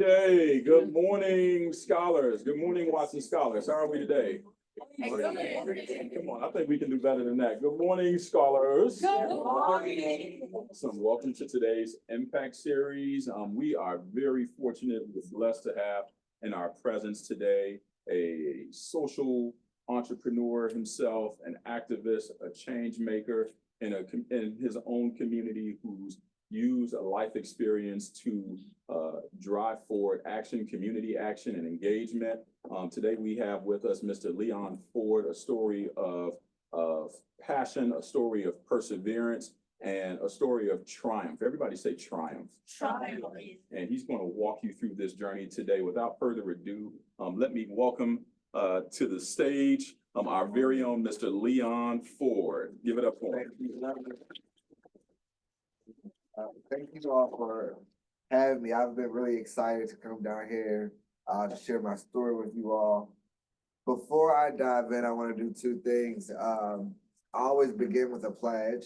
day. Good morning, scholars. Good morning, Watson scholars. How are we today? Come on, I think we can do better than that. Good morning, scholars. Good morning. Awesome. Welcome to today's Impact Series. We are very fortunate, we're blessed to have in our presence today a social entrepreneur himself, an activist, a change maker in his own community who's used a life experience to drive forward action, community action, and engagement. Today we have with us Mr. Leon Ford, a story of passion, a story of perseverance, and a story of triumph. Everybody say triumph. Triumph. And he's going to walk you through this journey today. Without further ado, let me welcome to the stage our very own Mr. Leon Ford. Give it up for him. Thank you all for having me. I've been really excited to come down here to share my story with you all. Before I dive in, I want to do two things. I always begin with a pledge.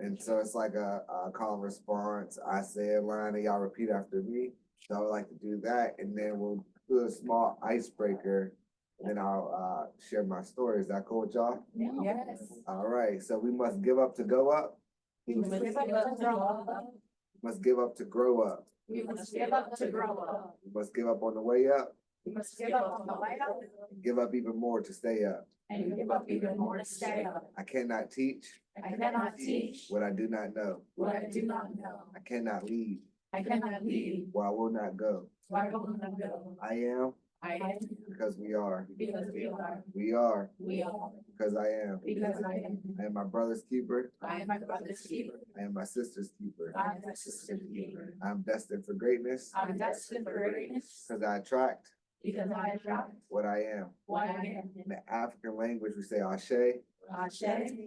And so it's like a call and response. I say a line and y'all repeat after me. So I would like to do that. And then we'll do a small icebreaker. And then I'll share my story. Is that cool with y'all? Yes. All right. So we must give up to go up. We must give up to grow up. Must give up to grow up. We must give up to grow up. We must give up on the way up. We must give up on the way up. Give up even more to stay up. And give up even more to stay up. I cannot teach I cannot teach what I do not know. what I do not know. I cannot lead I cannot lead where I will not go. where I will not go. I am I am because we are. because we are. We are We are because I am. because I am. I am my brother's keeper. I am my brother's keeper. I am my sister's keeper. I am my sister's keeper. I am destined for greatness I'm destined for greatness because I attract because I attract what I am. what I am. In the African language, we say Ashe, Ashe,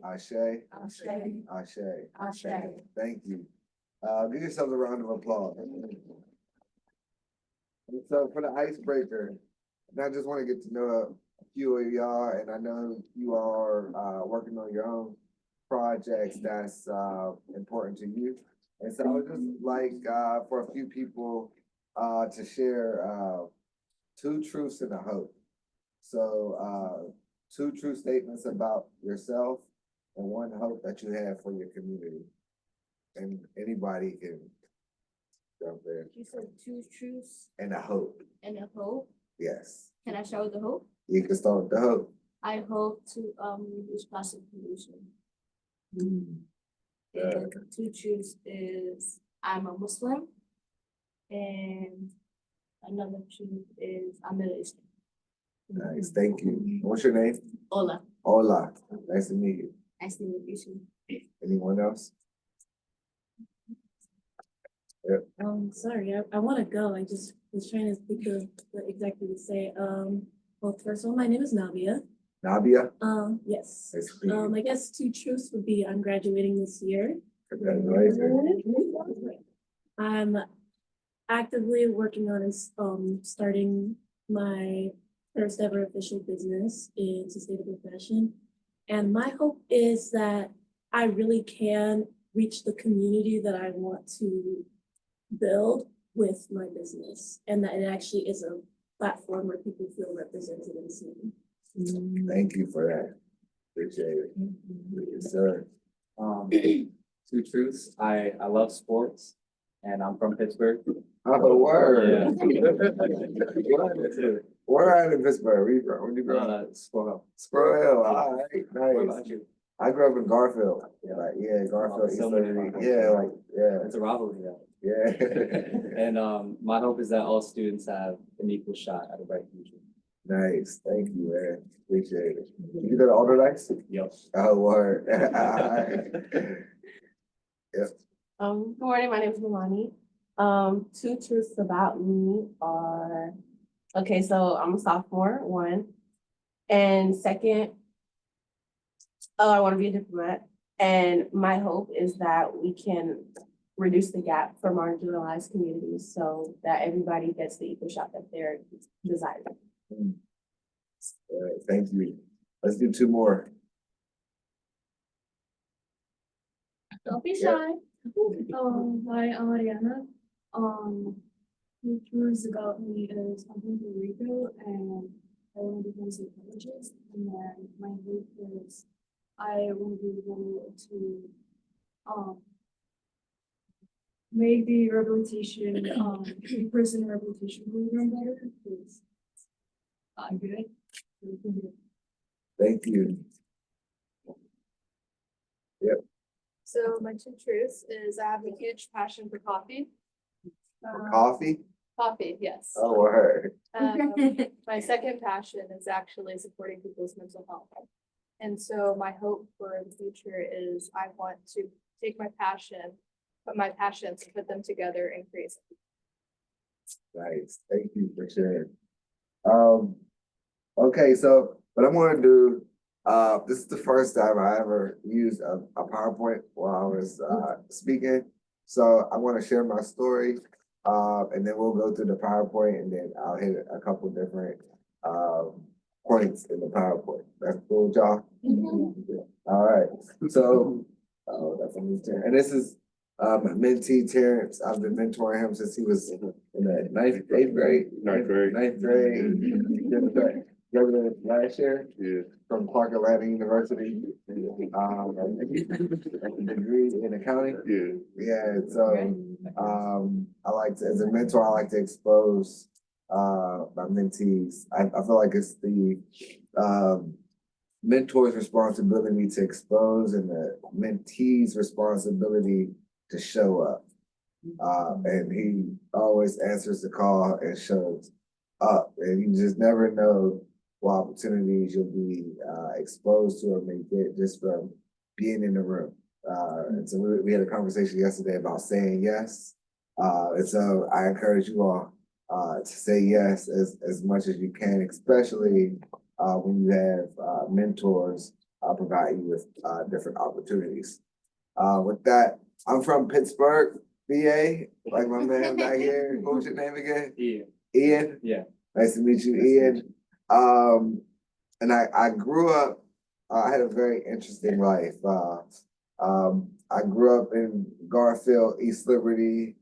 Ashe, Ashe, Ashe. Ashe. Thank you. Give yourselves a round of applause. And so for the icebreaker, and I just want to get to know a few of y'all, and I know you all are working on your own projects that's important to you. And so I would just like for a few people to share two truths and a hope. So two true statements about yourself and one hope that you have for your community. And anybody can jump in. You said two truths And a hope, and a hope. yes. Can I start with the hope? You can start with the hope. I hope to reduce plastic pollution. Yeah. And two truths is I'm a Muslim, and another truth is I'm Middle Eastern. Nice, thank you. What's your name? Hola, Hola, nice to meet you. nice to meet you too. Anyone else? Sorry, I want to go. I just was trying to think of what exactly to say. Well, first of all, my name is Nabia. Nabia? Yes. Nice to meet you. I guess two truths would be I'm graduating this year. Congratulations. I'm actively working on starting my first ever official business in sustainable fashion. And my hope is that I really can reach the community that I want to build with my business, and that it actually is a platform where people feel represented and seen. Thank you for that. Appreciate it. Yes, sir. Two truths. I love sports and I'm from Pittsburgh. Oh, word. Yeah. Where are you in Pittsburgh? Where you from? Where you from? Squirrel. Squirrel Hill. All right, What nice. about you? I grew up in Garfield. Yeah. Like, yeah, Garfield. So East many 30. Garfield. Yeah, like, yeah, It's a rivalry though. yeah. And my hope is that all students have an equal shot at a bright future. Nice. Thank you, man. Appreciate it. You go to Alder Nights? Yep. Oh, word. All right. Good morning, my name is Milani. Two truths about me are, okay, so I'm a sophomore, one. And second, I want to be a diplomat. And my hope is that we can reduce the gap for marginalized communities so that everybody gets the equal shot that they're desiring. All right, thank you. Let's do two more. Don't be Yeah. shy. Hi, I'm Ariana. Two truths about me is I'm from Puerto Rico and I want to become a psychologist. And then my hope is I want to be able to make the rehabilitation, in-person rehabilitation program better because I'm good. Thank you. So my two truths is I have a huge passion for coffee. For coffee? Coffee, yes. Oh, word. My second passion is actually supporting people's mental health. And so my hope for the future is I want to take my passions, put them together and create something. Nice. Thank you for sharing. Okay, so what I'm gonna do, this is the first time I ever used a PowerPoint while I was speaking. So I want to share my story, and then we'll go through the PowerPoint, and then I'll hit a couple different points in the PowerPoint. That's cool, with y'all? All right. So, that's a new Terrence. And this is my mentee Terrence. I've been mentoring him since he was in the eighth grade. Ninth grade. Graduated last year. Yeah. From Clark Atlanta University. A degree in accounting. Yeah. Yeah. So, I like to, as a mentor, I like to expose my mentees. I feel like it's the mentor's responsibility to expose and the mentee's responsibility to show up. And he always answers the call and shows up. And you just never know what opportunities you'll be exposed to or may get just from being in the room. And so we had a conversation yesterday about saying yes. And so I encourage you all to say yes as much as you can, especially when you have mentors provide you with different opportunities. With that, I'm from Pittsburgh, VA, like my man back here. What was your name again? Ian. Ian? Yeah. Nice to meet you, Ian. And I grew up, I had a very interesting life. I grew up in Garfield, East Liberty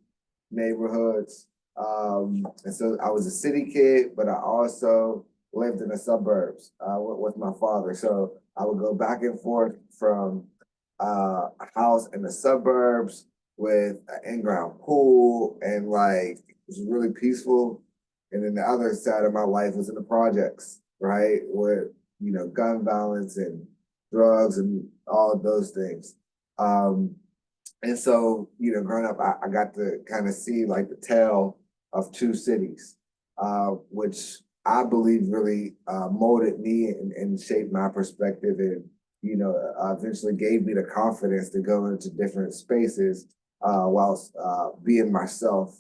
neighborhoods. And so I was a city kid, but I also lived in the suburbs with my father. So I would go back and forth from a house in the suburbs with an in-ground pool and like it was really peaceful. And then the other side of my life was in the projects, right? With, you know, gun violence and drugs and all of those things. And so, you know, growing up, I got to kind of see like the tale of two cities, which I believe really molded me and shaped my perspective and, you know, eventually gave me the confidence to go into different spaces whilst being myself.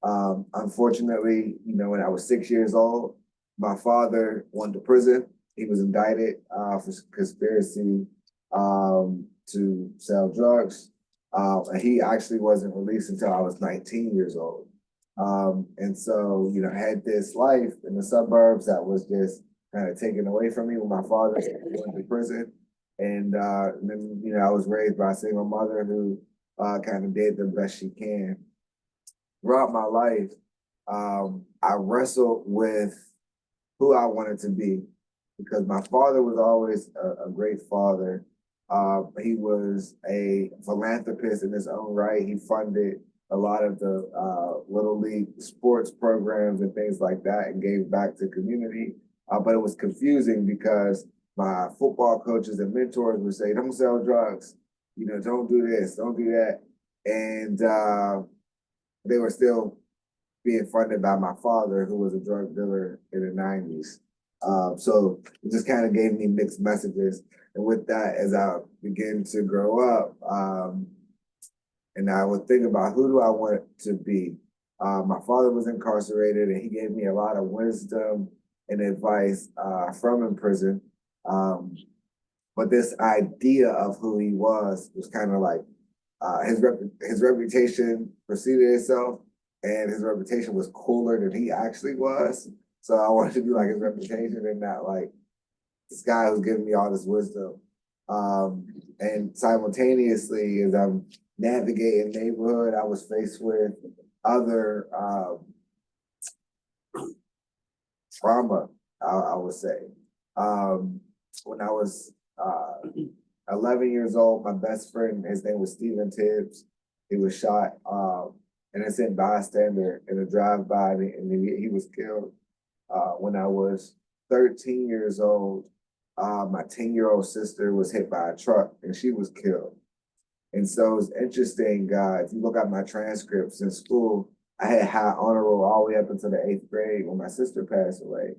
Unfortunately, you know, when I was 6 years old, my father went to prison. He was indicted for conspiracy to sell drugs. And he actually wasn't released until I was 19 years old. And so, you know, I had this life in the suburbs that was just kind of taken away from me when my father went to prison. And then, you know, I was raised by a single mother who kind of did the best she can. Throughout my life, I wrestled with who I wanted to be because my father was always a great father. He was a philanthropist in his own right. He funded a lot of the Little League sports programs and things like that and gave back to community. But it was confusing because my football coaches and mentors would say, don't sell drugs, you know, don't do this, don't do that. And they were still being funded by my father, who was a drug dealer in the 90s. So it just kind of gave me mixed messages. And with that, as I began to grow up, and I would think about who do I want to be? My father was incarcerated and he gave me a lot of wisdom and advice from in prison. But this idea of who he was kind of like his reputation preceded itself and his reputation was cooler than he actually was. So I wanted to be like his reputation and not like this guy who's giving me all this wisdom. And simultaneously, as I'm navigating neighborhood, I was faced with other trauma, I would say. When I was 11 years old, my best friend, his name was Stephen Tibbs. He was shot, innocent bystander in a drive-by, and he was killed. When I was 13 years old, my 10-year-old sister was hit by a truck and she was killed. And so it's interesting, if you look at my transcripts in school, I had high honor roll all the way up until the 8th grade when my sister passed away.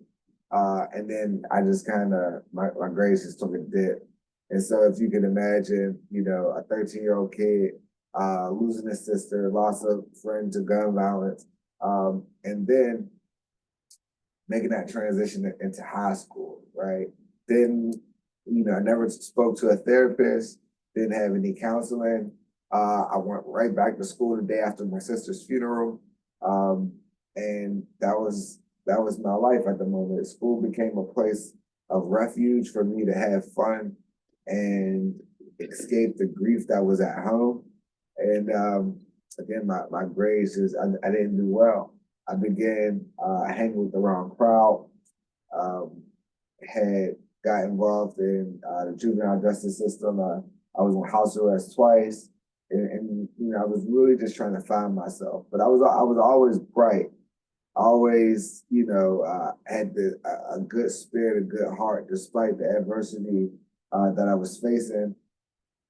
And then I just kind of, my grades just took a dip. And so if you can imagine, you know, a 13-year-old kid losing his sister, lost a friend to gun violence, and then making that transition into high school, right? Then, you know, I never spoke to a therapist, didn't have any counseling. I went right back to school the day after my sister's funeral. And that was my life at the moment. School became a place of refuge for me to have fun and escape the grief that was at home. And again, my grades just, I didn't do well. I began hanging with the wrong crowd, had got involved in the juvenile justice system. I was on house arrest twice, and you know, I was really just trying to find myself. But I was always bright, always, you know, had a good spirit, a good heart, despite the adversity that I was facing.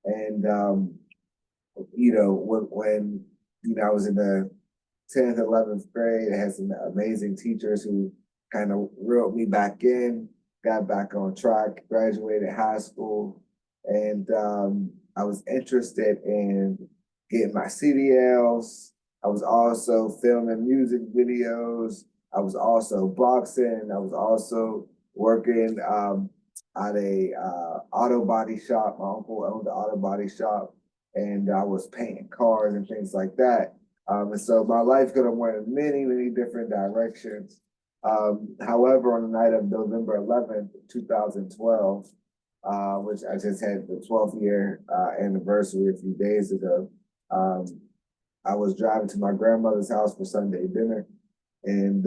And you know, when you know, I was in the 10th, 11th grade, I had some amazing teachers who kind of reeled me back in, got back on track, graduated high school, and I was interested in getting my CDLs. I was also filming music videos. I was also boxing. I was also working at a auto body shop. My uncle owned an auto body shop, and I was painting cars and things like that. And so my life could have went in many, many different directions. However, on the night of November 11th, 2012, which I just had the 12th year anniversary a few days ago, I was driving to my grandmother's house for Sunday dinner, and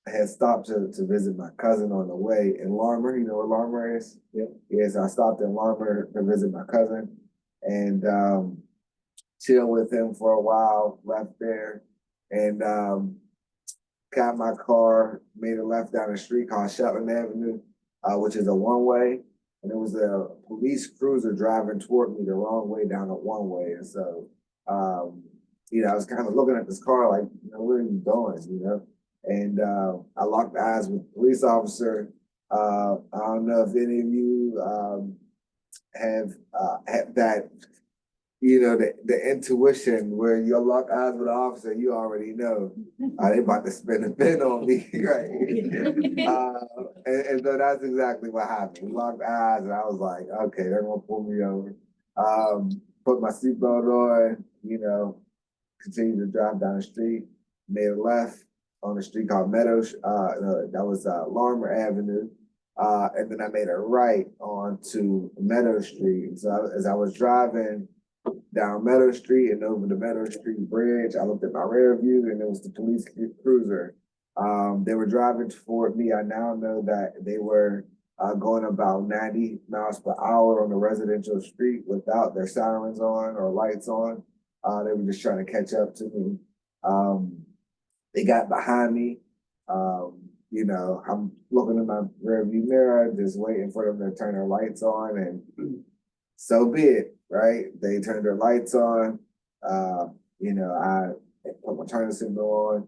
I had stopped to visit my cousin on the way in Larmer. You know where Larmer is? Yep. Yes, I stopped in Larmer to visit my cousin, and chill with him for a while, left there, and got my car, made a left down a street called Shetland Avenue, which is a one-way, and it was a police cruiser driving toward me the wrong way down a one-way. And so, you know, I was kind of looking at this car like, you know, where are you going, you know? And I locked eyes with the police officer. I don't know if any of you have that, you know, the intuition where you lock eyes with an officer, you already know they about to spin a pin on me, right? And so that's exactly what happened. We locked eyes, and I was like, okay, they're gonna pull me over. Put my seatbelt on, you know, continue to drive down the street, made a left on a street called Meadows, that was Larmer Avenue. And then I made a right onto Meadow Street. So as I was driving down Meadow Street and over the Meadow Street Bridge, I looked at my rear view, and it was the police cruiser. They were driving toward me. I now know that they were going about 90 miles per hour on a residential street without their sirens on or lights on. They were just trying to catch up to me. They got behind me. You know, I'm looking in my rear view mirror, just waiting for them to turn their lights on, and so be it, right? They turned their lights on. You know, I put my turn signal on,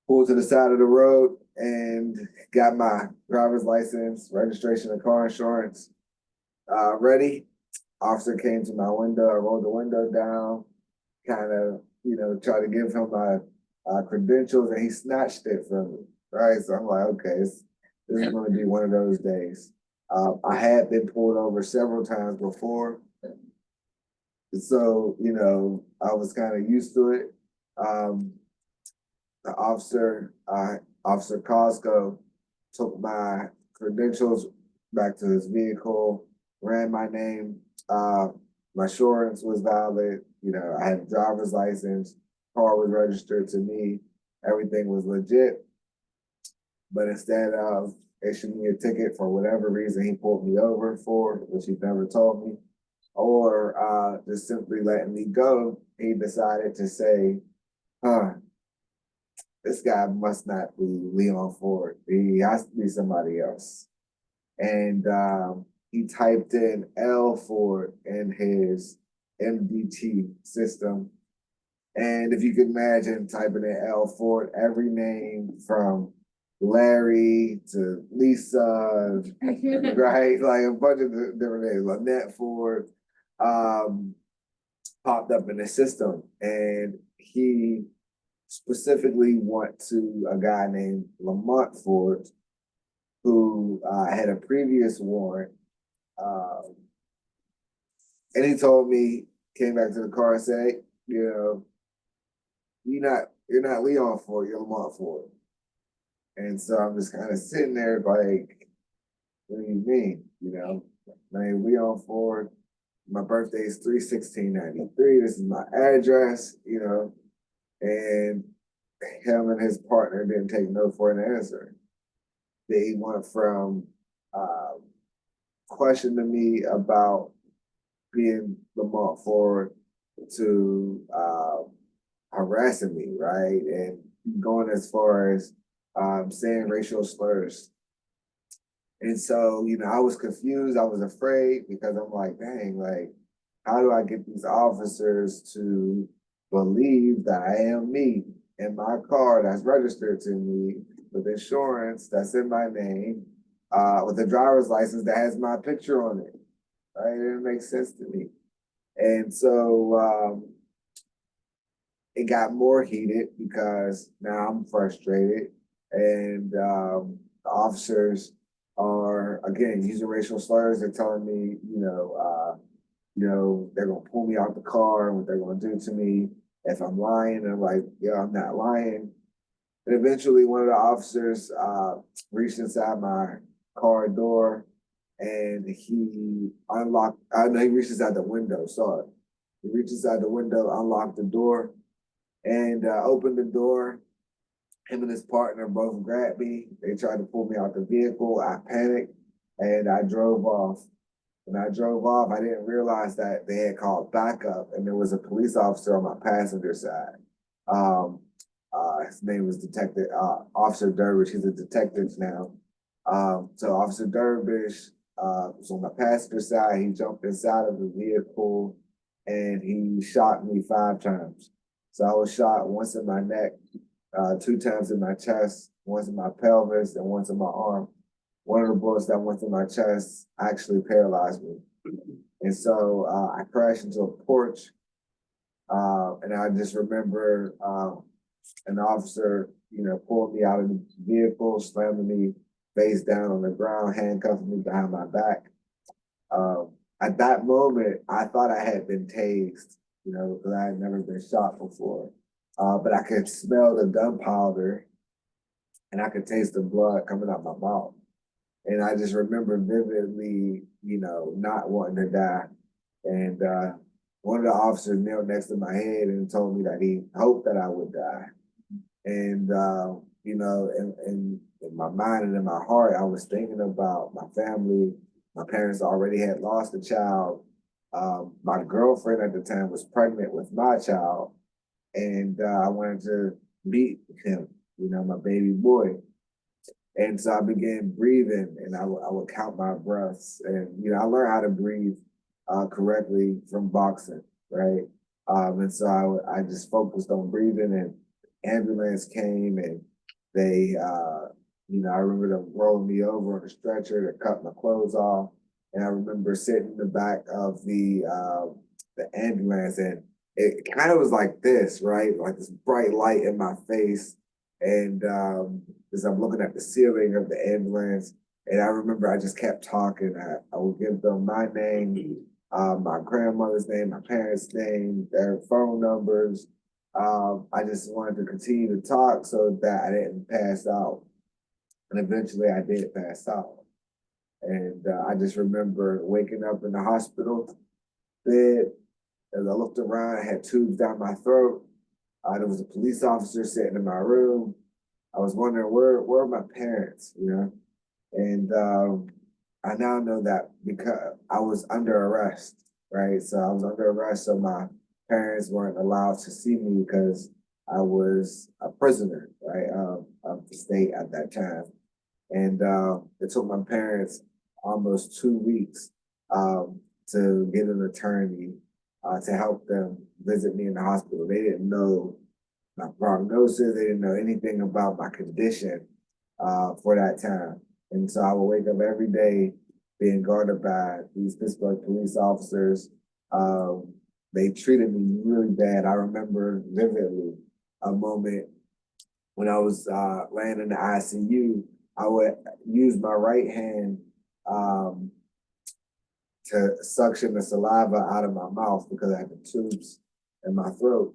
pulled to the side of the road, and got my driver's license, registration, and car insurance ready. Officer came to my window. I rolled the window down, kind of, you know, tried to give him my credentials, and he snatched it from me. Right, so I'm like, okay, this is going to be one of those days. I had been pulled over several times before, so you know, I was kind of used to it. The officer, Officer Costco, took my credentials back to his vehicle, ran my name. My insurance was valid. You know, I had a driver's license. Car was registered to me. Everything was legit. But instead of issuing me a ticket for whatever reason he pulled me over for, which he never told me, or just simply letting me go, he decided to say, huh, this guy must not be Leon Ford. He has to be somebody else. And he typed in L Ford in his MDT system. And if you could imagine typing in L Ford, every name from Larry to Lisa, right? Like a bunch of different names, Lynette Ford, popped up in the system. And he specifically went to a guy named Lamont Ford, who had a previous warrant. And he told me, came back to the car and said, hey, you know, you're not Leon Ford, you're Lamont Ford. And so I'm just kind of sitting there like, what do you mean? You know, my name is Leon Ford. My birthday is 3/16/93. This is my address, you know, and him and his partner didn't take no for an answer. They went from questioning me about being Lamont Ford to harassing me, right? And going as far as saying racial slurs. And so, you know, I was confused. I was afraid because I'm like, dang, like, how do I get these officers to believe that I am me in my car that's registered to me with insurance that's in my name, with a driver's license that has my picture on it, right? It didn't make sense to me. And so it got more heated because now I'm frustrated and the officers are, again, using racial slurs. They're telling me, they're gonna pull me out the car and what they're gonna do to me if I'm lying. And I'm like, yeah, I'm not lying. And eventually one of the officers reached inside my car door and he unlocked, he reached inside the window, sorry. He reached inside the window, unlocked the door and opened the door. Him and his partner both grabbed me. They tried to pull me out the vehicle. I panicked and I drove off. When I drove off, I didn't realize that they had called backup and there was a police officer on my passenger side. His name was Detective Officer Dervish. He's a detective now. So Officer Dervish was on my passenger side. He jumped inside of the vehicle and he shot me 5 times. So I was shot once in my neck, 2 times in my chest, once in my pelvis, and once in my arm. One of the bullets that went through my chest actually paralyzed me. And so I crashed into a porch. And I just remember an officer, pulled me out of the vehicle, slamming me face down on the ground, handcuffing me behind my back. At that moment, I thought I had been tased, because I had never been shot before. But I could smell the gunpowder and I could taste the blood coming out my mouth. And I just remember vividly, not wanting to die. And one of the officers knelt next to my head and told me that he hoped that I would die. And, in my mind and in my heart, I was thinking about my family. My parents already had lost a child. My girlfriend at the time was pregnant with my child. And I wanted to meet him, my baby boy. And so I began breathing and I would count my breaths. And, I learned how to breathe correctly from boxing, right? And so I just focused on breathing and ambulance came and they, I remember them rolling me over on a stretcher to cut my clothes off. And I remember sitting in the back of the ambulance and it kind of was like this, right? Like this bright light in my face. And as I'm looking at the ceiling of the ambulance, and I remember I just kept talking. I would give them my name, my grandmother's name, my parents' name, their phone numbers. I just wanted to continue to talk so that I didn't pass out. And eventually I did pass out. And I just remember waking up in the hospital bed. As I looked around, I had tubes down my throat. There was a police officer sitting in my room. I was wondering where are my parents, you know? And I now know that because I was under arrest, right? So I was under arrest, so my parents weren't allowed to see me because I was a prisoner, right, of the state at that time. And it took my parents almost 2 weeks to get an attorney to help them visit me in the hospital. They didn't know my prognosis, they didn't know anything about my condition for that time. And so I would wake up every day being guarded by these Pittsburgh police officers. They treated me really bad. I remember vividly a moment when I was laying in the ICU. I would use my right hand to suction the saliva out of my mouth because I had the tubes in my throat.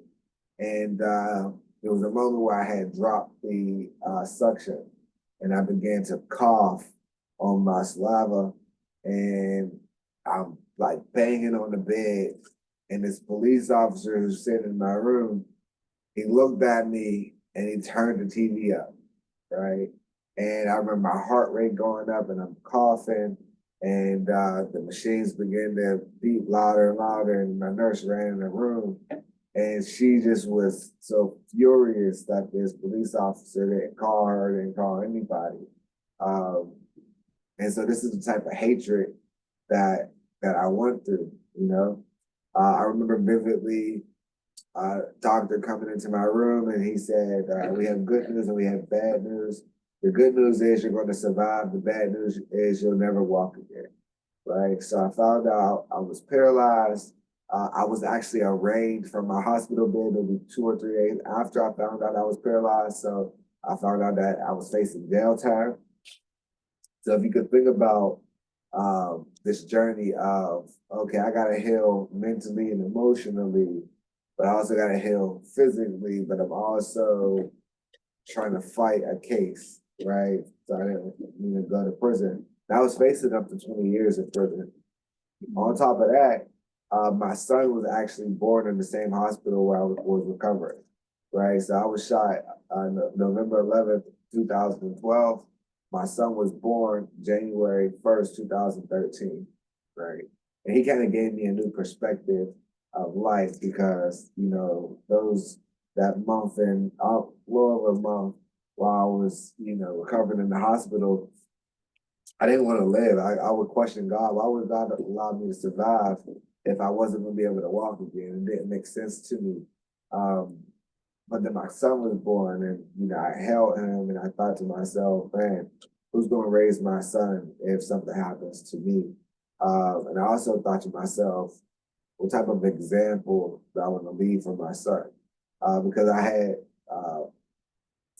And there was a moment where I had dropped the suction and I began to cough on my saliva, and I'm like banging on the bed. And this police officer who's sitting in my room, he looked at me and he turned the TV up, right? And I remember my heart rate going up and I'm coughing, and the machines began to beat louder and louder, and my nurse ran in the room. And she just was so furious that this police officer didn't call her, didn't call anybody. And so this is the type of hatred that I went through, you know. I remember vividly doctor coming into my room and he said, we have good news and we have bad news. The good news is you're going to survive. The bad news is you'll never walk again, right? So I found out I was paralyzed. I was actually arraigned from my hospital bed maybe 2 or 3 days after I found out I was paralyzed. So I found out that I was facing jail time. So if you could think about this journey of, okay, I got to heal mentally and emotionally, but I also got to heal physically, but I'm also trying to fight a case, right? So I didn't even go to prison. And I was facing up to 20 years in prison. On top of that, my son was actually born in the same hospital where I was recovering, right? So I was shot on November 11th, 2012. My son was born January 1st, 2013, right? And he kind of gave me a new perspective of life because, you know, that month and a little over a month while I was, you know, recovering in the hospital, I didn't want to live. I would question God. Why would God allow me to survive if I wasn't going to be able to walk again? It didn't make sense to me. But then my son was born and, you know, I held him and I thought to myself, man, who's going to raise my son if something happens to me? And I also thought to myself, what type of example do I want to leave for my son? Because I had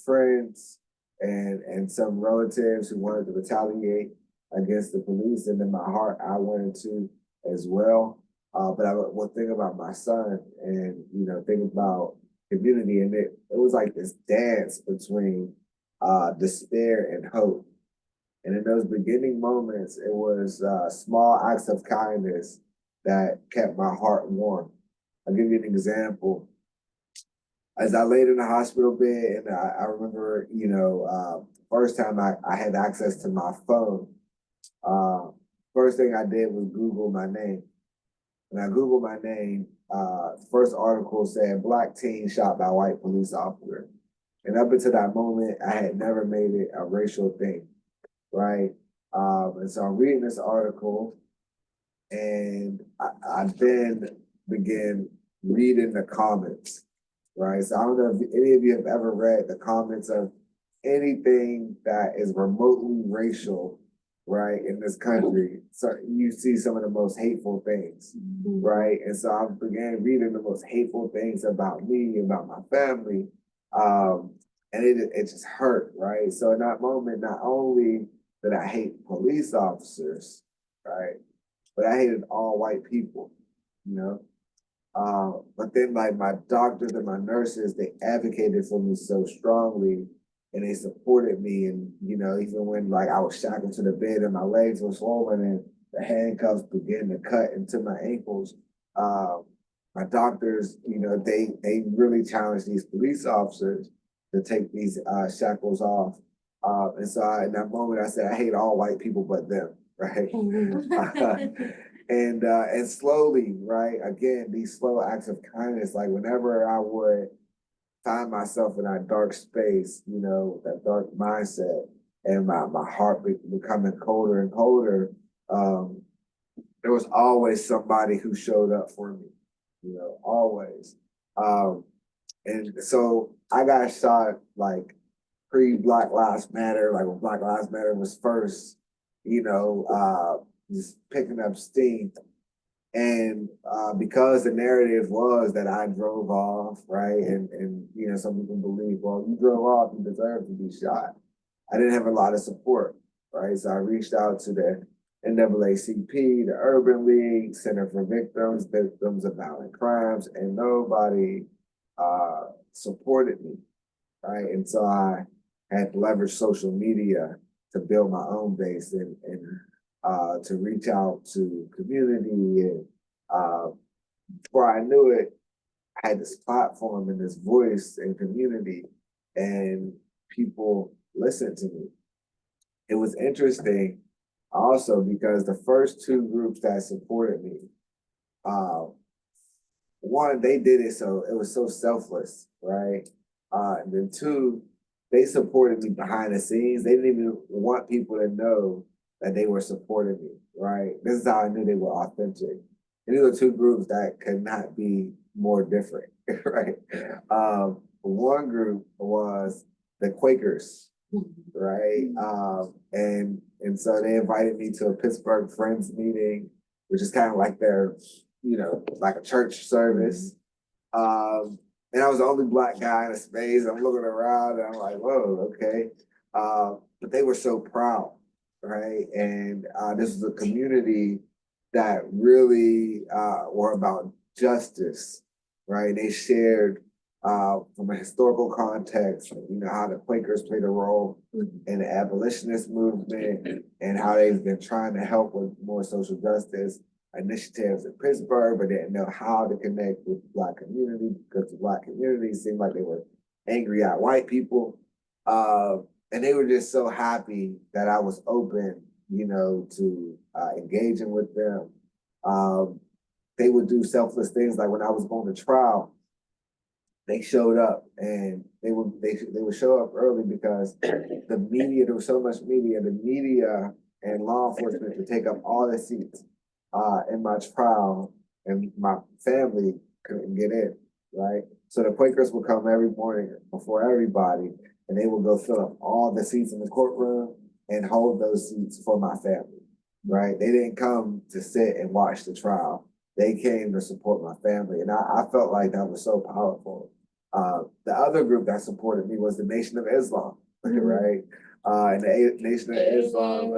friends and some relatives who wanted to retaliate against the police, and in my heart, I wanted to as well. But I would think about my son and, you know, think about community, and it was like this dance between despair and hope. And in those beginning moments, it was small acts of kindness that kept my heart warm. I'll give you an example. As I laid in the hospital bed, and I remember, you know, first time I had access to my phone, first thing I did was Google my name. When I Googled my name, first article said Black teen shot by white police officer. And up until that moment, I had never made it a racial thing, right? And so I'm reading this article, and I then began reading the comments, right? So I don't know if any of you have ever read the comments of anything that is remotely racial, right, in this country. So you see some of the most hateful things, right? And so I began reading the most hateful things about me, about my family, and it just hurt, right? So in that moment, not only did I hate police officers, right, but I hated all white people, you know? But then like my doctors and my nurses, they advocated for me so strongly and they supported me. And, you know, even when like I was shackled to the bed and my legs were swollen and the handcuffs began to cut into my ankles, my doctors, you know, they really challenged these police officers. to take these shackles off. And so in that moment, I said, I hate all white people but them, right? And slowly, right? Again, these slow acts of kindness, like whenever I would find myself in that dark space, that dark mindset, and my heart becoming colder and colder, there was always somebody who showed up for me, always. And so I got shot like pre-Black Lives Matter, like when Black Lives Matter was first, just picking up steam. And because the narrative was that I drove off, right? And some people believe, well, you drove off, you deserve to be shot. I didn't have a lot of support, right? So I reached out to the NAACP, the Urban League, Center for Victims of Violent Crimes, and nobody supported me, right? And so I had to leverage social media to build my own base and to reach out to community. And before I knew it, I had this platform and this voice and community, and people listened to me. It was interesting also because the first two groups that supported me, one, they did it so it was so selfless, right? And then two, they supported me behind the scenes. They didn't even want people to know that they were supporting me, right? This is how I knew they were authentic. And these are two groups that could not be more different, right? One group was the Quakers, right? And so they invited me to a Pittsburgh Friends meeting, which is kind of like their, like a church service. And I was the only Black guy in the space. I'm looking around and I'm like, whoa, okay. But they were so proud, right? And this was a community that really were about justice, right? They shared from a historical context, how the Quakers played a role in the abolitionist movement and how they've been trying to help with more social justice initiatives in Pittsburgh, but didn't know how to connect with the Black community because the Black community seemed like they were angry at white people. And they were just so happy that I was open, to engaging with them. They would do selfless things like when I was going to trial, they showed up and they would show up early because the media, there was so much media, the media and law enforcement would take up all the seats in my trial, and my family couldn't get in, right? So the Quakers would come every morning before everybody, and they would go fill up all the seats in the courtroom and hold those seats for my family, right? They didn't come to sit and watch the trial. They came to support my family, and I felt like that was so powerful. The other group that supported me was the Nation of Islam, right? And the Nation of Islam,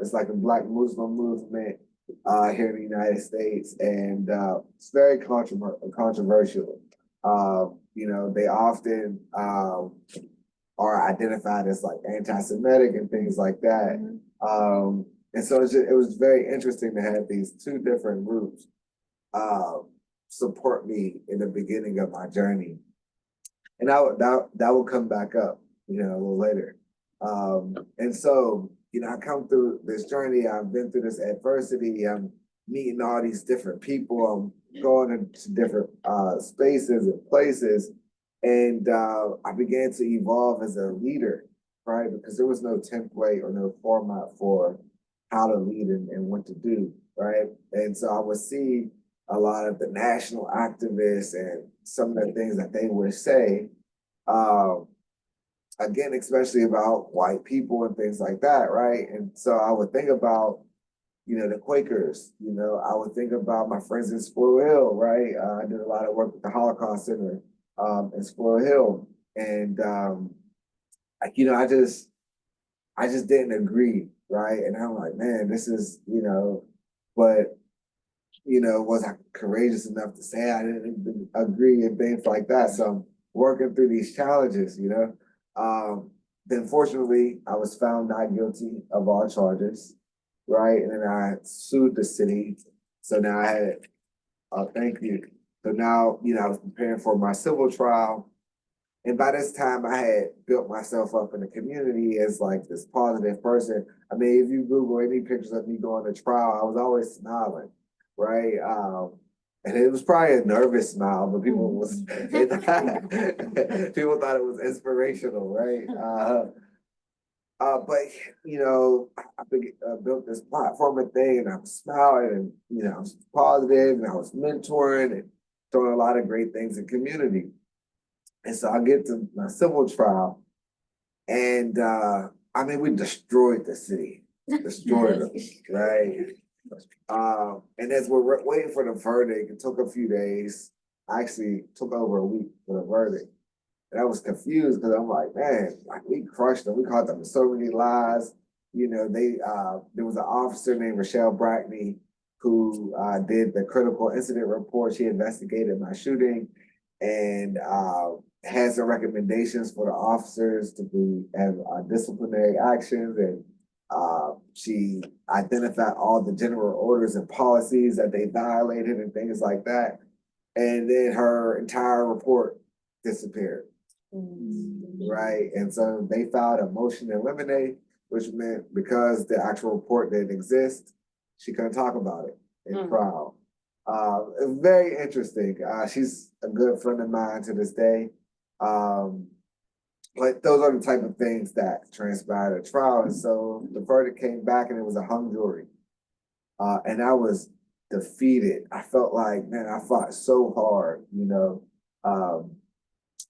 it's like a Black Muslim movement here in the United States, and it's very controversial. They often are identified as like anti-Semitic and things like that. And so it was very interesting to have these two different groups support me in the beginning of my journey. And that will come back up, a little later. And so, I come through this journey, I've been through this adversity, I'm meeting all these different people, I'm going into different spaces and places, and I began to evolve as a leader, right? Because there was no template or no format for how to lead and what to do, right? And so I would see a lot of the national activists and some of the things that they would say, again, especially about white people and things like that, right? And so I would think about, the Quakers, I would think about my friends in Squirrel Hill, right? I did a lot of work with the Holocaust Center in Squirrel Hill. And, I just didn't agree, right? And I'm like, man, this is, but, was I courageous enough to say I didn't agree and things like that? So I'm working through these challenges, Then fortunately, I was found not guilty of all charges, right? And then I sued the city. So now I had, thank you. So now, I was preparing for my civil trial. And by this time, I had built myself up in the community as like this positive person. I mean, if you Google any pictures of me going to trial, I was always smiling, right? And it was probably a nervous smile, but people people thought it was inspirational, right? But I built this platform and thing, and I was smiling, and I was positive, and I was mentoring and doing a lot of great things in community. And so I get to my civil trial, and we destroyed the city, destroyed them, right? And as we're waiting for the verdict, it took a few days. Actually, took over a week for the verdict. And I was confused because I'm like, man, like we crushed them. We caught them with so many lies. There was an officer named Rochelle Brackney who did the critical incident report. She investigated my shooting and had some recommendations for the officers to have disciplinary actions. And she identified all the general orders and policies that they violated and things like that. And then her entire report disappeared. Right. And so they filed a motion to eliminate, which meant because the actual report didn't exist, she couldn't talk about it in trial. It was very interesting. She's a good friend of mine to this day. But those are the type of things that transpired at trial. And so the verdict came back and it was a hung jury. And I was defeated. I felt like, man, I fought so hard,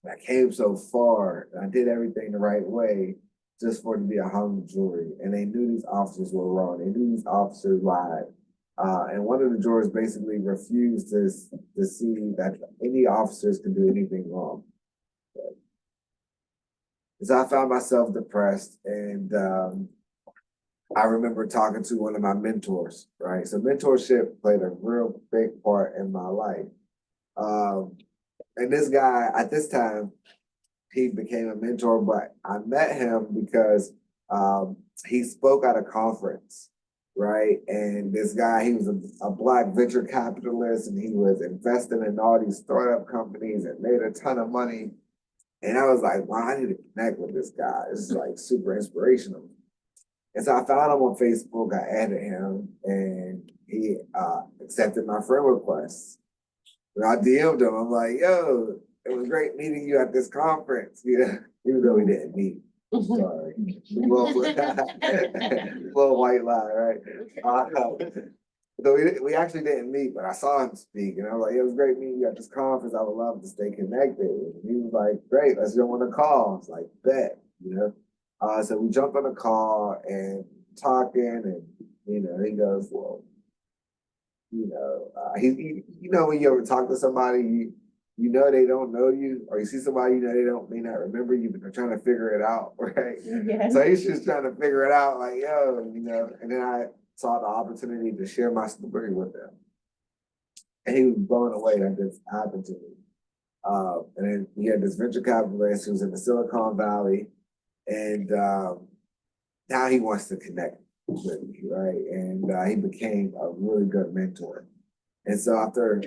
I came so far. I did everything the right way just for it to be a hung jury. And they knew these officers were wrong. They knew these officers lied. And one of the jurors basically refused to see that any officers could do anything wrong. So I found myself depressed, and I remember talking to one of my mentors, right? So mentorship played a real big part in my life. And this guy, at this time, he became a mentor, but I met him because he spoke at a conference, right? And this guy, he was a Black venture capitalist, and he was investing in all these startup companies and made a ton of money. And I was like, wow, I need to connect with this guy. This is like super inspirational. And so I found him on Facebook, I added him, and he accepted my friend request. And I DM'd him, I'm like, yo, it was great meeting you at this conference. Even though we didn't meet. Sorry. little white lie, right? So we actually didn't meet, but I saw him speak, and I was like, it was great meeting you at this conference. I would love to stay connected. And he was like, great, let's jump on a call. I was like, bet, So we jumped on a call and talking, and he goes, well, when you ever talk to somebody, they don't know you, or you see somebody, they may not remember you, but they're trying to figure it out, right? Yes. So he's just trying to figure it out, like, yo, and then I saw the opportunity to share my story with him. And he was blown away that this happened to me. And then he had this venture capitalist who's in the Silicon Valley, and now he wants to connect with me, right? And he became a really good mentor. And so after,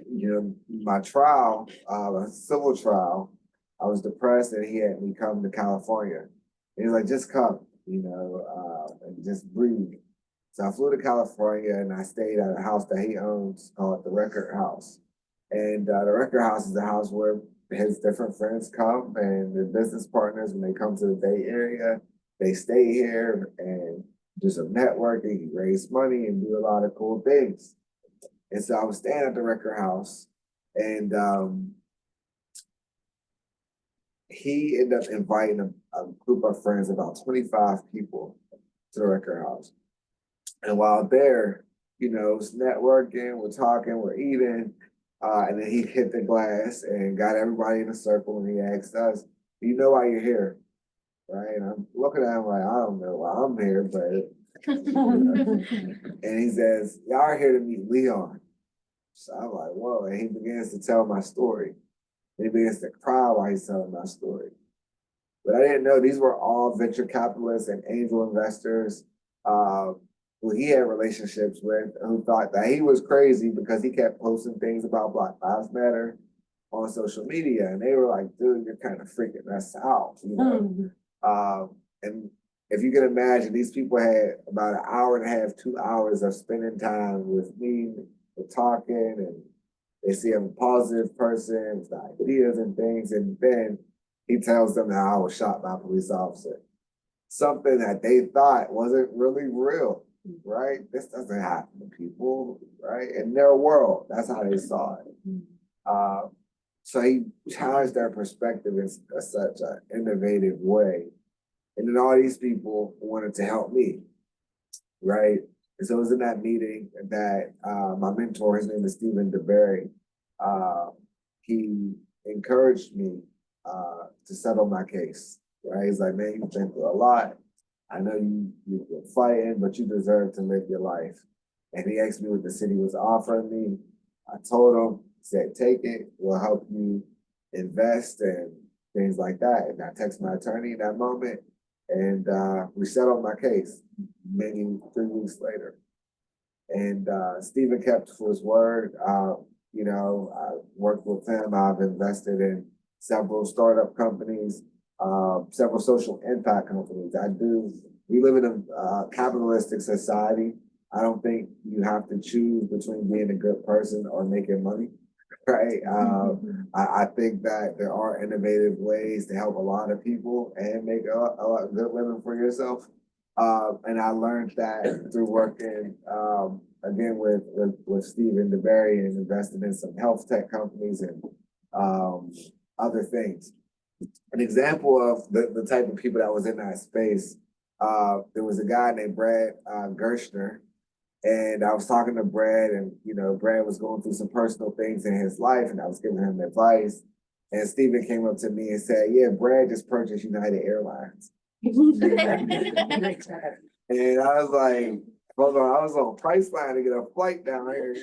my trial, a civil trial, I was depressed, and he had me come to California. And he was like, just come, and just breathe. So I flew to California, and I stayed at a house that he owns called the Record House. And the Record House is a house where his different friends come, and their business partners, when they come to the Bay Area, they stay here and do some networking, raise money, and do a lot of cool things. And so I was staying at the Record House, and he ended up inviting a group of friends, about 25 people, to the Record House. And while there, it's networking, we're talking, we're eating, and then he hit the glass and got everybody in a circle, and he asked us, you know why you're here, right? And I'm looking at him like, I don't know why I'm here, but, and he says, y'all are here to meet Leon. So I'm like, whoa, and he begins to tell my story. And he begins to cry while he's telling my story. But I didn't know these were all venture capitalists and angel investors. who he had relationships with, who thought that he was crazy because he kept posting things about Black Lives Matter on social media, and they were like, "Dude, you're kind of freaking us out," you know. And if you can imagine, these people had about an hour and a half, 2 hours of spending time with me, with talking, and they see I'm a positive person with ideas and things, and then he tells them that I was shot by a police officer. Something that they thought wasn't really real, right? This doesn't happen to people, right? In their world, that's how they saw it. So he challenged their perspective in such an innovative way. And then all these people wanted to help me, right? And so it was in that meeting that my mentor, his name is Stephen DeBerry, he encouraged me to settle my case, right? He's like, "Man, you've been through a lot. I know you've been fighting, but you deserve to live your life." And he asked me what the city was offering me. I told him, said, "Take it, we'll help you invest and things like that." And I texted my attorney in that moment, and we settled my case maybe 3 weeks later. And Stephen kept to his word. You know, I worked with him. I've invested in several startup companies, several social impact companies. We live in a capitalistic society. I don't think you have to choose between being a good person or making money, right? I think that there are innovative ways to help a lot of people and make a lot of good living for yourself. And I learned that through working again with Stephen DeBerry and investing in some health tech companies and other things. An example of the type of people that was in that space, there was a guy named Brad Gershner, and I was talking to Brad, and you know, Brad was going through some personal things in his life, and I was giving him advice. And Stephen came up to me and said, "Yeah, Brad just purchased United Airlines." And I was like, "Hold on, I was on Priceline to get a flight down here."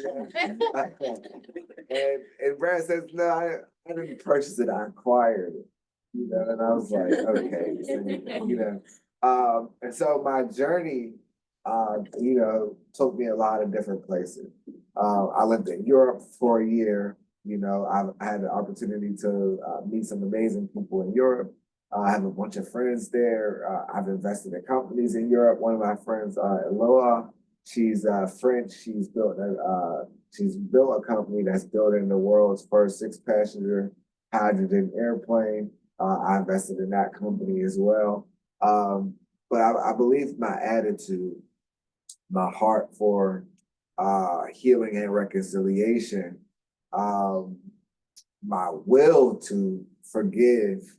and Brad says, "No, I didn't purchase it, I acquired it." You know, and I was like, "Okay," so, you know. And so my journey, you know, took me a lot of different places. I lived in Europe for a year. You know, I had the opportunity to meet some amazing people in Europe. I have a bunch of friends there. I've invested in companies in Europe. One of my friends, Eloa, she's French. She's built a company that's building the world's first 6-passenger hydrogen airplane. I invested in that company as well. But I believe my attitude, my heart for healing and reconciliation, my will to forgive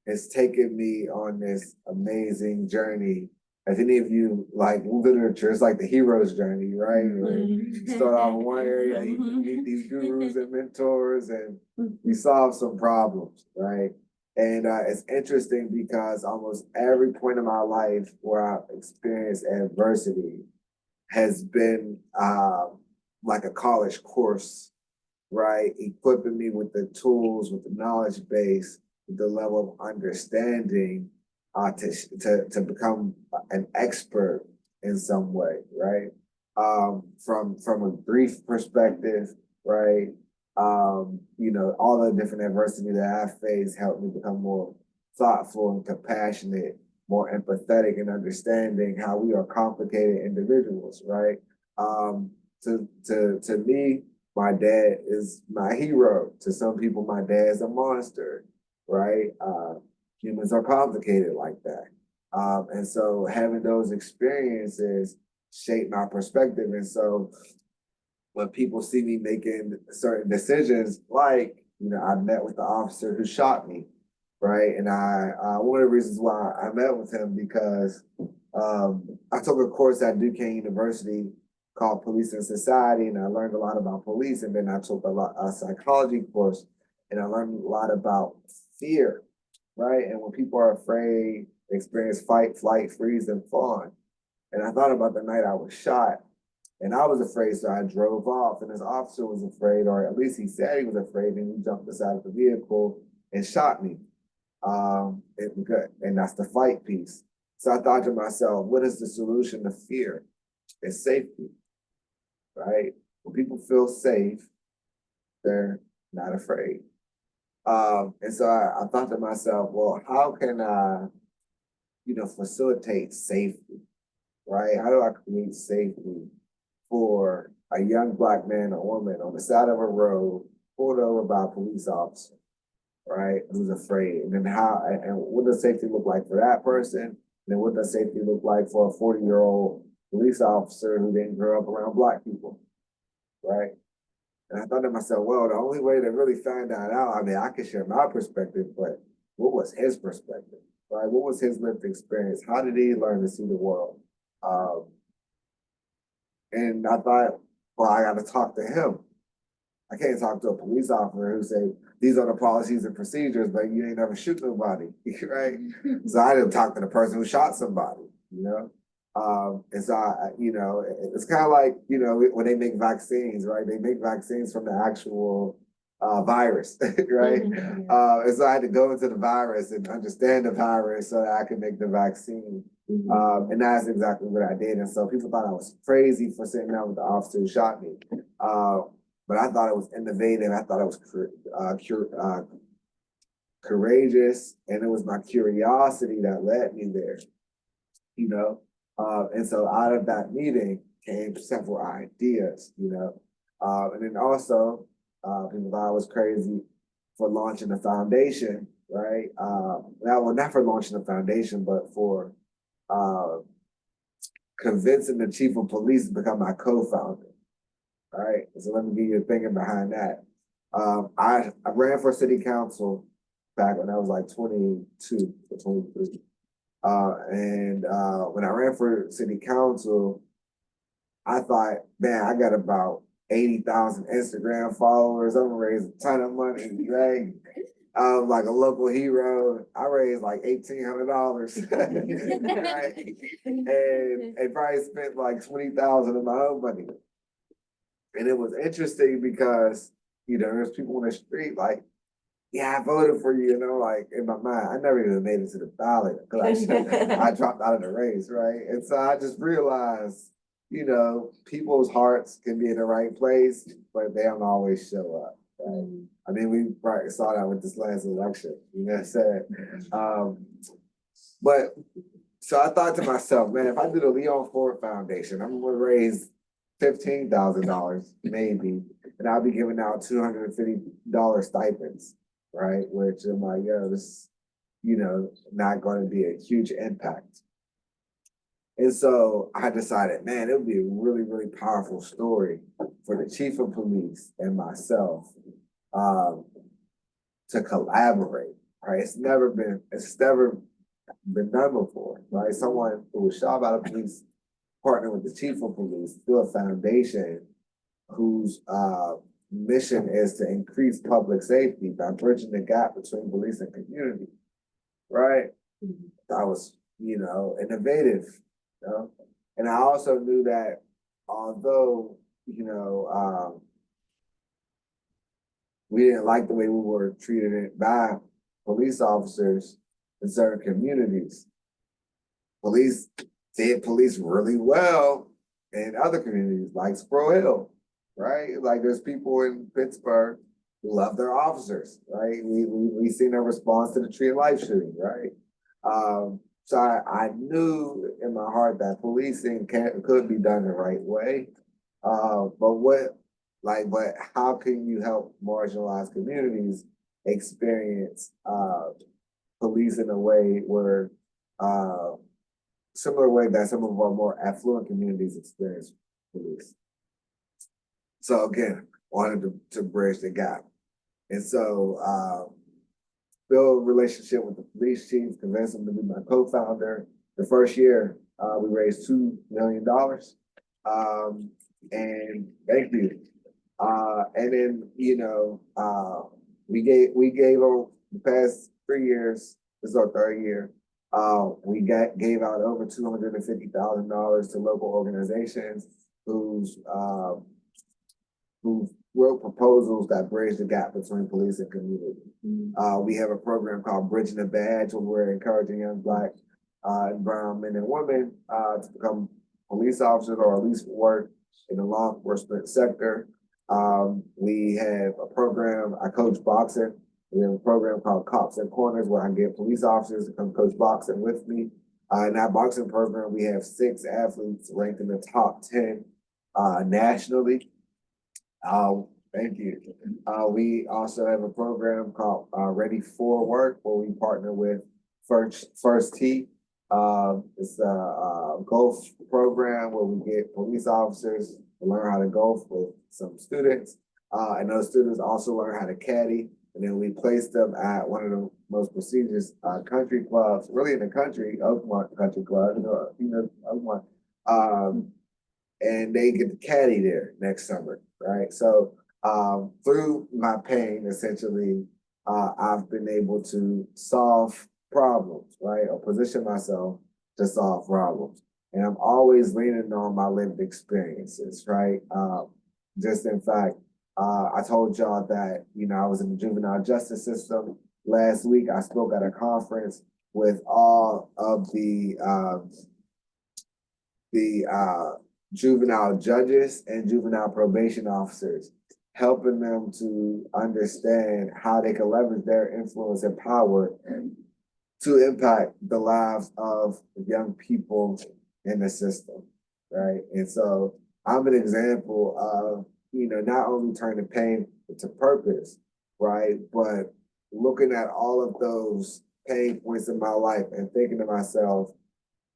has taken me on this amazing journey. If any of you like literature, it's like the hero's journey, right? You start off in one area, you meet these gurus and mentors, and you solve some problems, right? And it's interesting because almost every point in my life where I've experienced adversity has been like a college course, right? Equipping me with the tools, with the knowledge base, with the level of understanding to become an expert in some way, right? From a grief perspective, right? You know, all the different adversity that I faced helped me become more thoughtful and compassionate, more empathetic and understanding how we are complicated individuals, right? To me, my dad is my hero. To some people, my dad's a monster, right? Humans are complicated like that. And so having those experiences shape my perspective. And so when people see me making certain decisions, like, you know, I met with the officer who shot me, right? And one of the reasons why I met with him because I took a course at Duquesne University called Police and Society, and I learned a lot about police. And then I took a psychology course, and I learned a lot about fear, right? And when people are afraid, they experience fight, flight, freeze, and fawn. And I thought about the night I was shot, and I was afraid, so I drove off. And this officer was afraid, or at least he said he was afraid, and he jumped inside the vehicle and shot me. And that's the fight piece. So I thought to myself, what is the solution to fear? is safety, right? When people feel safe, they're not afraid. And so I thought to myself, well, how can I, facilitate safety, right? How do I create safety for a young Black man or woman on the side of a road, pulled over by a police officer, right? Who's afraid? And then and what does safety look like for that person? And then what does safety look like for a 40-year-old police officer who didn't grow up around Black people, right? And I thought to myself, well, the only way to really find that out, I mean, I can share my perspective, but what was his perspective, right? What was his lived experience? How did he learn to see the world? And I thought, well, I got to talk to him. I can't talk to a police officer who say, these are the policies and procedures, but you ain't never shoot nobody, right? So I didn't talk to the person who shot somebody, and so it's kind of like, when they make vaccines, right? They make vaccines from the actual virus, right? And so I had to go into the virus and understand the virus so that I could make the vaccine. And that's exactly what I did. And so people thought I was crazy for sitting down with the officer who shot me. But I thought it was innovative. I thought it was courageous, and it was my curiosity that led me there, And so out of that meeting came several ideas, And then also, people thought I was crazy for launching a foundation, right? Well, not for launching a foundation, but for convincing the chief of police to become my co-founder. All right, so let me give you the thinking behind that. I ran for city council back when I was like 22 or 23. And when I ran for city council, I thought, man, I got about 80,000 Instagram followers. I'm gonna raise a ton of money, right? I'm like a local hero. I raised like $1,800, right? And probably spent like 20,000 of my own money. And it was interesting because, there's people in the street like, yeah, I voted for you, like in my mind, I never even made it to the ballot because I dropped out of the race, right? And so I just realized, people's hearts can be in the right place, but they don't always show up, right? I mean, we probably saw that with this last election, what I'm saying? But so I thought to myself, man, if I do the Leon Ford Foundation, I'm gonna raise $15,000 maybe, and I'll be giving out $250 stipends, right? Which I'm like, yo, this, not going to be a huge impact. And so I decided, man, it would be a really, really powerful story for the chief of police and myself to collaborate, right? It's never been done before, right? Someone who was shot by the police partner with the chief of police through a foundation whose mission is to increase public safety by bridging the gap between police and community, right? That was, innovative, And I also knew that although, we didn't like the way we were treated by police officers in certain communities, police did police really well in other communities like Squirrel Hill, right? Like there's people in Pittsburgh who love their officers, right? We seen their response to the Tree of Life shooting, right? So I knew in my heart that policing could be done the right way. But how can you help marginalized communities experience police in a way where similar way that some of our more affluent communities experience police. So again, wanted to bridge the gap. And so build a relationship with the police chief, convince him to be my co-founder. The first year, we raised $2 million. And thank you. And then, we gave over the past 3 years, this is our third year. We gave out over $250,000 to local organizations who wrote proposals that bridge the gap between police and community. We have a program called Bridging the Badge, where we're encouraging young Black and brown men and women to become police officers or at least work in the law enforcement sector. We have a program, I coach boxing. We have a program called Cops and Corners where I get police officers to come coach boxing with me. In that boxing program, we have 6 athletes ranked in the top 10 nationally. Thank you. We also have a program called Ready for Work where we partner with First Tee. It's a golf program where we get police officers to learn how to golf with some students. And those students also learn how to caddy. And then we place them at one of the most prestigious country clubs, really in the country, Oakmont Country Club, Oakmont. And they get to caddy there next summer, right? So through my pain, essentially, I've been able to solve problems, right? Or position myself to solve problems. And I'm always leaning on my lived experiences, right? Just in fact, I told y'all that, I was in the juvenile justice system. Last week, I spoke at a conference with all of the juvenile judges and juvenile probation officers, helping them to understand how they can leverage their influence and power to impact the lives of young people in the system, right? And so I'm an example of, not only turning pain into purpose, right? But looking at all of those pain points in my life and thinking to myself,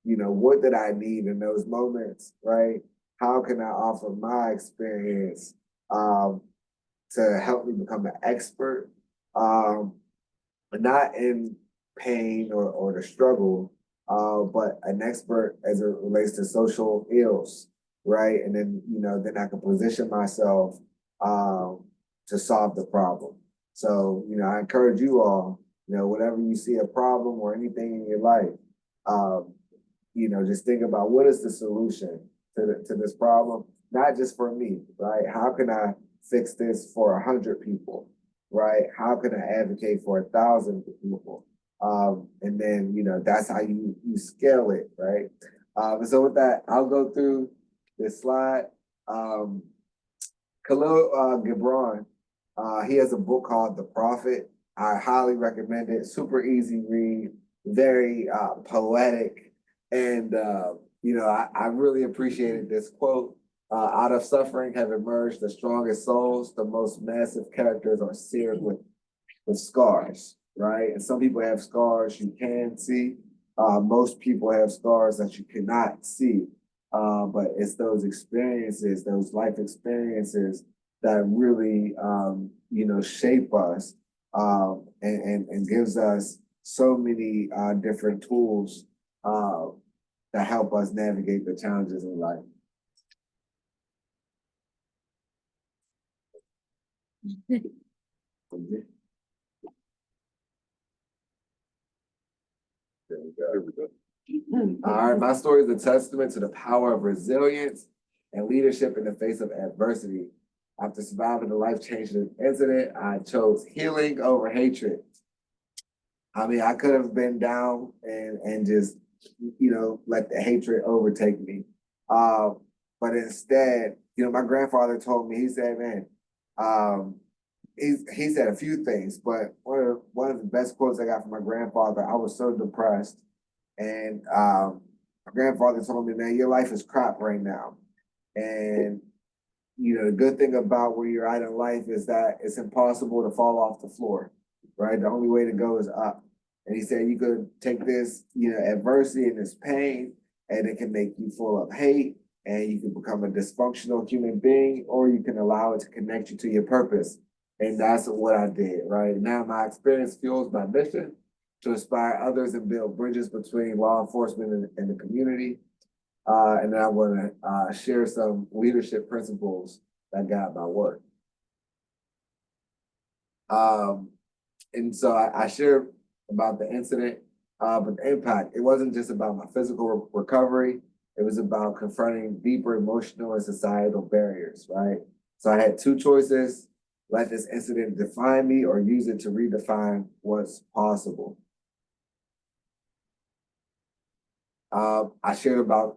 what did I need in those moments, right? How can I offer my experience to help me become an expert, not in pain or the struggle, but an expert as it relates to social ills, right? And then, then I can position myself to solve the problem. So, I encourage you all, whenever you see a problem or anything in your life, just think about what is the solution to this problem, not just for me, right? How can I fix this for 100 people, right? How can I advocate for 1,000 people? And then, that's how you scale it, right? And so with that, I'll go through this slide. Khalil Gibran, he has a book called The Prophet. I highly recommend it. Super easy read, very poetic. And, I really appreciated this quote. Out of suffering have emerged the strongest souls. The most massive characters are seared with scars, right? And some people have scars you can see. Most people have scars that you cannot see. But it's those experiences, those life experiences that really, shape us and gives us so many different tools that help us navigate the challenges in life. There we go. All right, my story is a testament to the power of resilience and leadership in the face of adversity. After surviving a life-changing incident, I chose healing over hatred. I mean, I could have been down and just, let the hatred overtake me. But instead, my grandfather told me, he said, man, he said a few things, but one of the best quotes I got from my grandfather, I was so depressed. And my grandfather told me, man, your life is crap right now. And, the good thing about where you're at in life is that it's impossible to fall off the floor, right? The only way to go is up. And he said, you could take this, adversity and this pain, and it can make you full of hate, and you can become a dysfunctional human being, or you can allow it to connect you to your purpose. And that's what I did, right? Now my experience fuels my mission to inspire others and build bridges between law enforcement and the community. And then I want to share some leadership principles that guide my work. And so I shared about the incident, but the impact, it wasn't just about my physical recovery. It was about confronting deeper emotional and societal barriers, right? So I had 2 choices: let this incident define me or use it to redefine what's possible. I shared about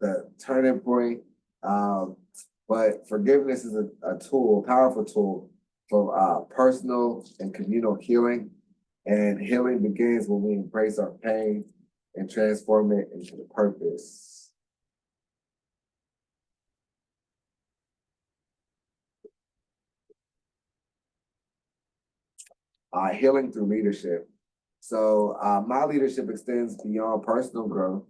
the turning point. But forgiveness is a tool, a powerful tool for personal and communal healing. And healing begins when we embrace our pain and transform it into the purpose. Healing through leadership. So my leadership extends beyond personal growth.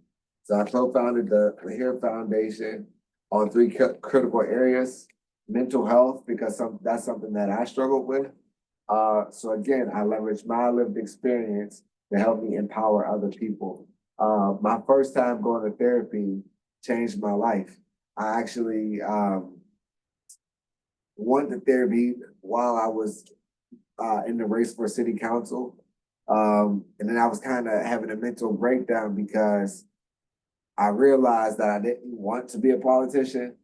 So I co-founded the HERE Foundation on three critical areas: mental health, because that's something that I struggled with. So again, I leveraged my lived experience to help me empower other people. My first time going to therapy changed my life. I actually went to therapy while I was in the race for city council. And then I was kind of having a mental breakdown because I realized that I didn't want to be a politician,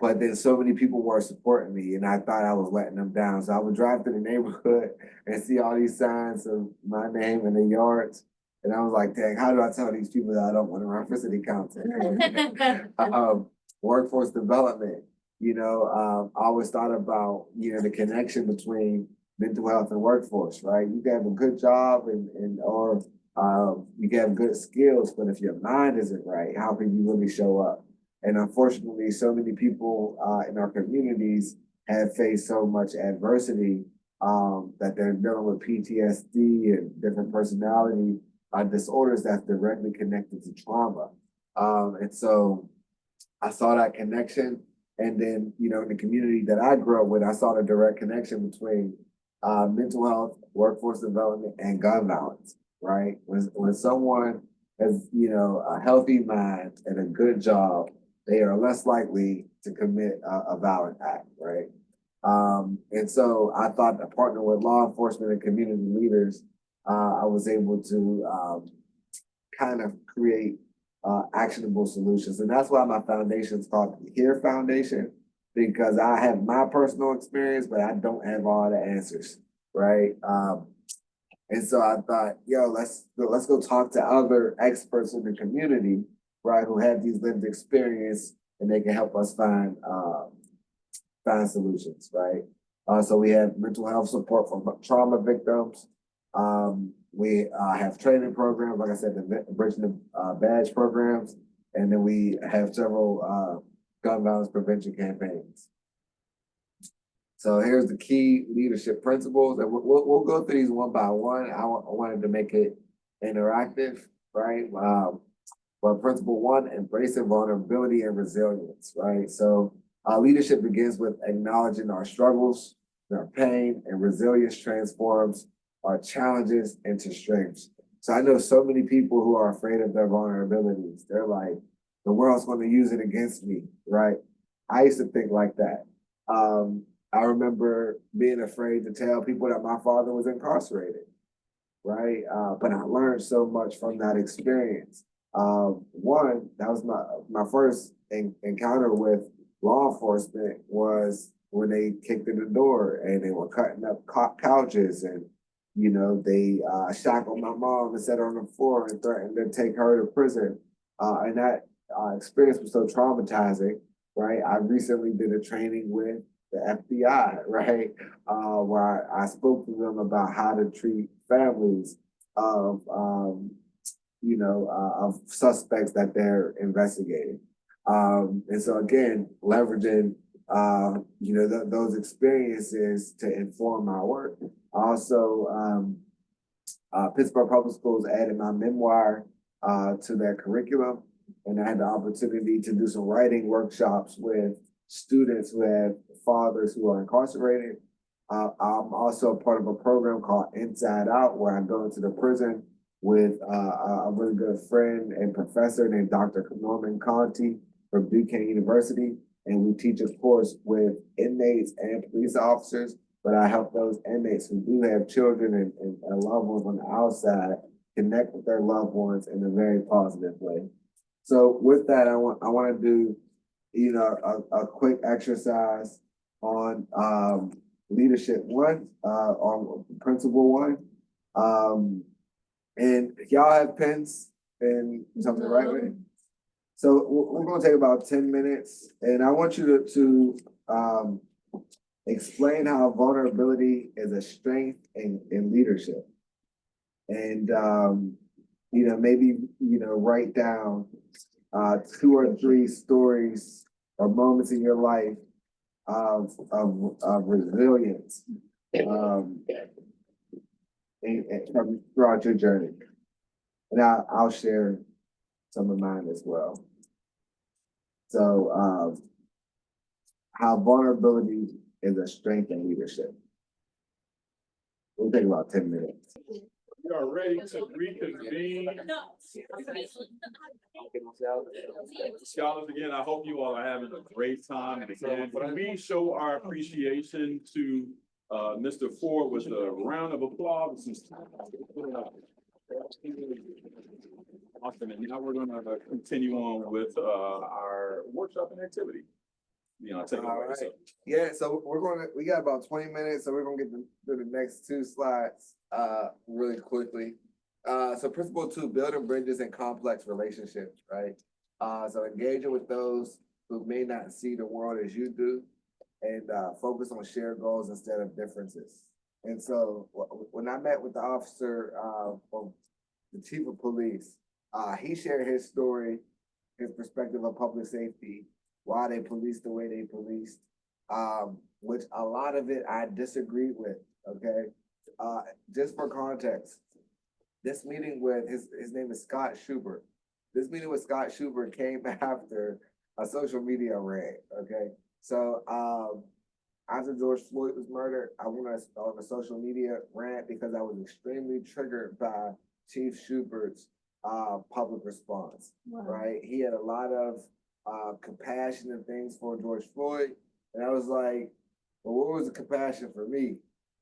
but then so many people were supporting me and I thought I was letting them down. So I would drive through the neighborhood and see all these signs of my name in the yards. And I was like, dang, how do I tell these people that I don't want to run for city council? Workforce development, I always thought about, the connection between mental health and workforce, right? You can have a good job or you can have good skills, but if your mind isn't right, how can you really show up? And unfortunately, so many people in our communities have faced so much adversity that they're dealing with PTSD and different personality disorders that's directly connected to trauma. And so I saw that connection. And then, in the community that I grew up with, I saw the direct connection between mental health, workforce development, and gun violence, right? When someone has, a healthy mind and a good job, they are less likely to commit a violent act, right? And so I thought to partner with law enforcement and community leaders, I was able to kind of create actionable solutions. And that's why my foundation is called the HERE Foundation, because I have my personal experience, but I don't have all the answers, right? And so I thought, let's go talk to other experts in the community, right, who have these lived experience, and they can help us find solutions, right? So we have mental health support for trauma victims. We have training programs, like I said, the bridging the badge programs, and then we have several gun violence prevention campaigns. So here's the key leadership principles, and we'll go through these one by one. I wanted to make it interactive, right? But principle one, embracing vulnerability and resilience, right? So leadership begins with acknowledging our struggles, our pain, and resilience transforms our challenges into strengths. So I know so many people who are afraid of their vulnerabilities. They're like, the world's going to use it against me, right? I used to think like that. I remember being afraid to tell people that my father was incarcerated, right? But I learned so much from that experience. One, that was my first encounter with law enforcement was when they kicked in the door and they were cutting up couches and, they shackled my mom and set her on the floor and threatened to take her to prison. And that experience was so traumatizing, right? I recently did a training with the FBI, right? Where I spoke to them about how to treat families of, of suspects that they're investigating. And so again, leveraging, those experiences to inform my work. Also, Pittsburgh Public Schools added my memoir to their curriculum, and I had the opportunity to do some writing workshops with students who have fathers who are incarcerated. I'm also part of a program called Inside Out, where I go into the prison with a really good friend and professor named Dr. Norman Conti from Duquesne University. And we teach a course with inmates and police officers, but I help those inmates who do have children and loved ones on the outside connect with their loved ones in a very positive way. So with that, I want to do, a quick exercise on leadership one, on principle one. And y'all have pens and something to write with? So we're gonna take about 10 minutes, and I want you to explain how vulnerability is a strength in leadership. And maybe, write down 2 or 3 stories or moments in your life of resilience throughout your journey. And I'll share some of mine as well. So how vulnerability is a strength in leadership. We'll take about 10 minutes. We are ready to reconvene. Scholars, again, I hope you all are having a great time. And again, can we show our appreciation to Mr. Ford with a round of applause? Awesome, and now we're gonna continue on with our workshop and activity. Take it All away. right. So. Yeah, so we got about 20 minutes, so we're gonna get through the next 2 slides really quickly. So principle 2, building bridges in complex relationships, right? So engaging with those who may not see the world as you do, and focus on shared goals instead of differences. And so when I met with the officer from the chief of police, he shared his story, his perspective of public safety, why they policed the way they policed, which a lot of it I disagreed with, okay? Just for context, this meeting with, his name is Scott Schubert. This meeting with Scott Schubert came after a social media rant, okay? So after George Floyd was murdered, I went on a social media rant because I was extremely triggered by Chief Schubert's public response, right? He had a lot of compassion and things for George Floyd. And I was like, well, what was the compassion for me?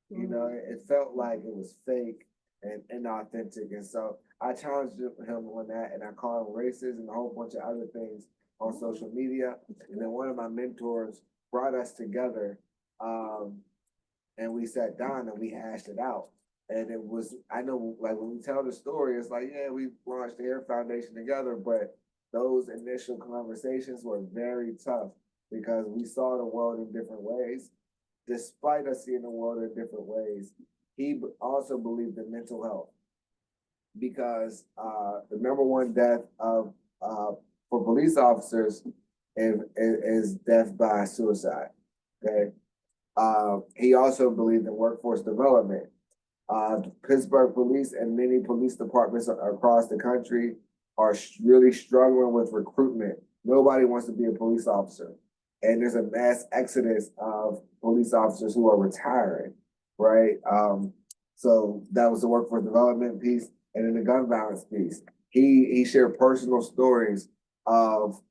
It felt like it was fake and inauthentic. And so I challenged him on that, and I called him racist and a whole bunch of other things on social media. And then one of my mentors brought us together, and we sat down and we hashed it out. And it was, I know, like when we tell the story, it's like, yeah, we launched the Air Foundation together, but those initial conversations were very tough because we saw the world in different ways. Despite us seeing the world in different ways, he also believed in mental health because the number one death for police officers is death by suicide. Okay. He also believed in workforce development. Pittsburgh police and many police departments across the country are really struggling with recruitment. Nobody wants to be a police officer. And there's a mass exodus of police officers who are retiring, right? So that was the workforce development piece. And then the gun violence piece. He shared personal stories of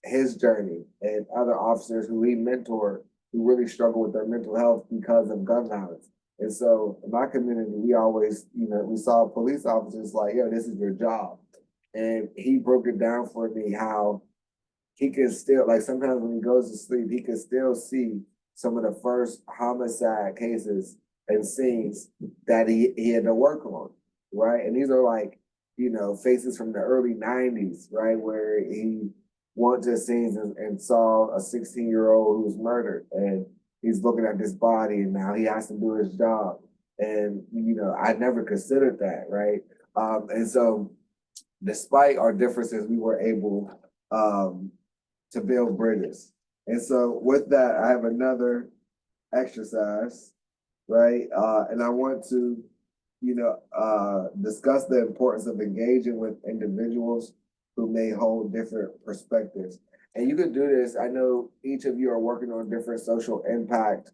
his journey and other officers who he mentored who really struggle with their mental health because of gun violence. And so in my community, we always, we saw police officers like, yo, this is your job. And he broke it down for me how he can still, like sometimes when he goes to sleep, he can still see some of the first homicide cases and scenes that he had to work on, right? And these are like, faces from the early 90s, right? Where he went to scenes and saw a 16-year-old who was murdered. And he's looking at this body and now he has to do his job. And, I never considered that, right? And so despite our differences, we were able to build bridges. And so with that, I have another exercise, right? And I want to, discuss the importance of engaging with individuals who may hold different perspectives. And you could do this. I know each of you are working on different social impact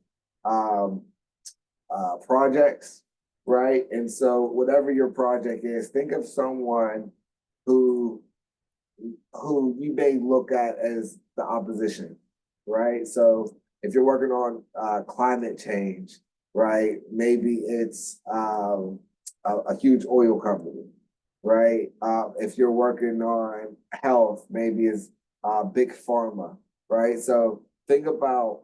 projects, right? And so whatever your project is, think of someone who you may look at as the opposition, right? So if you're working on climate change, right? Maybe it's a huge oil company, right? If you're working on health, maybe it's big pharma, right? So think about,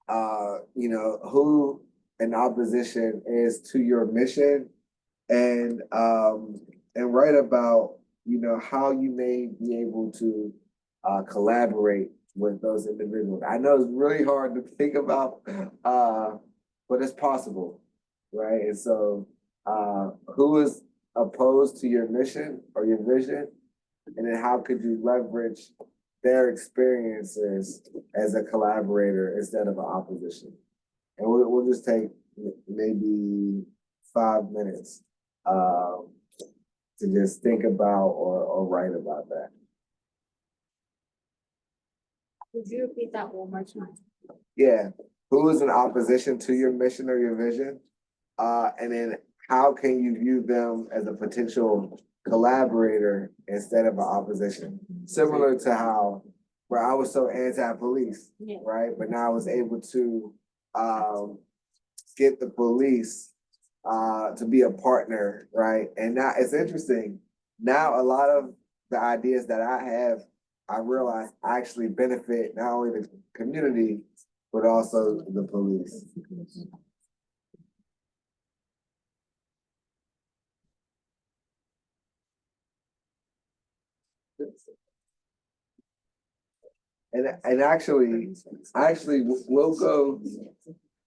who an opposition is to your mission, and write about, how you may be able to collaborate with those individuals. I know it's really hard to think about, but it's possible, right? And so, who is opposed to your mission or your vision? And then how could you leverage their experiences as a collaborator instead of an opposition? And we'll just take maybe 5 minutes to just think about or write about that. Would you repeat that one more time? Yeah, who is in opposition to your mission or your vision? And then how can you view them as a potential collaborator instead of an opposition? Similar to how, where I was so anti-police, Yeah. right? But now I was able to get the police to be a partner, right? And now it's interesting. Now a lot of the ideas that I have, I realize actually benefit not only the community, but also the police. And actually we'll go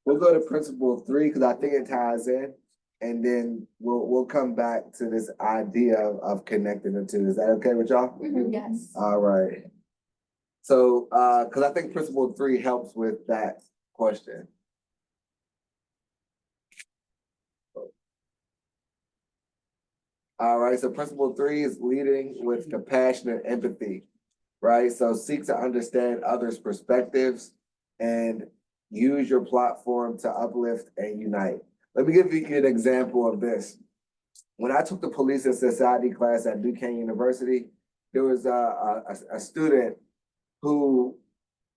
to principle 3 because I think it ties in, and then we'll come back to this idea of connecting the two. Is that okay with y'all? Yes. All right. So, because I think principle 3 helps with that question. All right, so principle 3 is leading with compassion and empathy, right? So seek to understand others' perspectives and use your platform to uplift and unite. Let me give you an example of this. When I took the police and society class at Duquesne University, there was a student who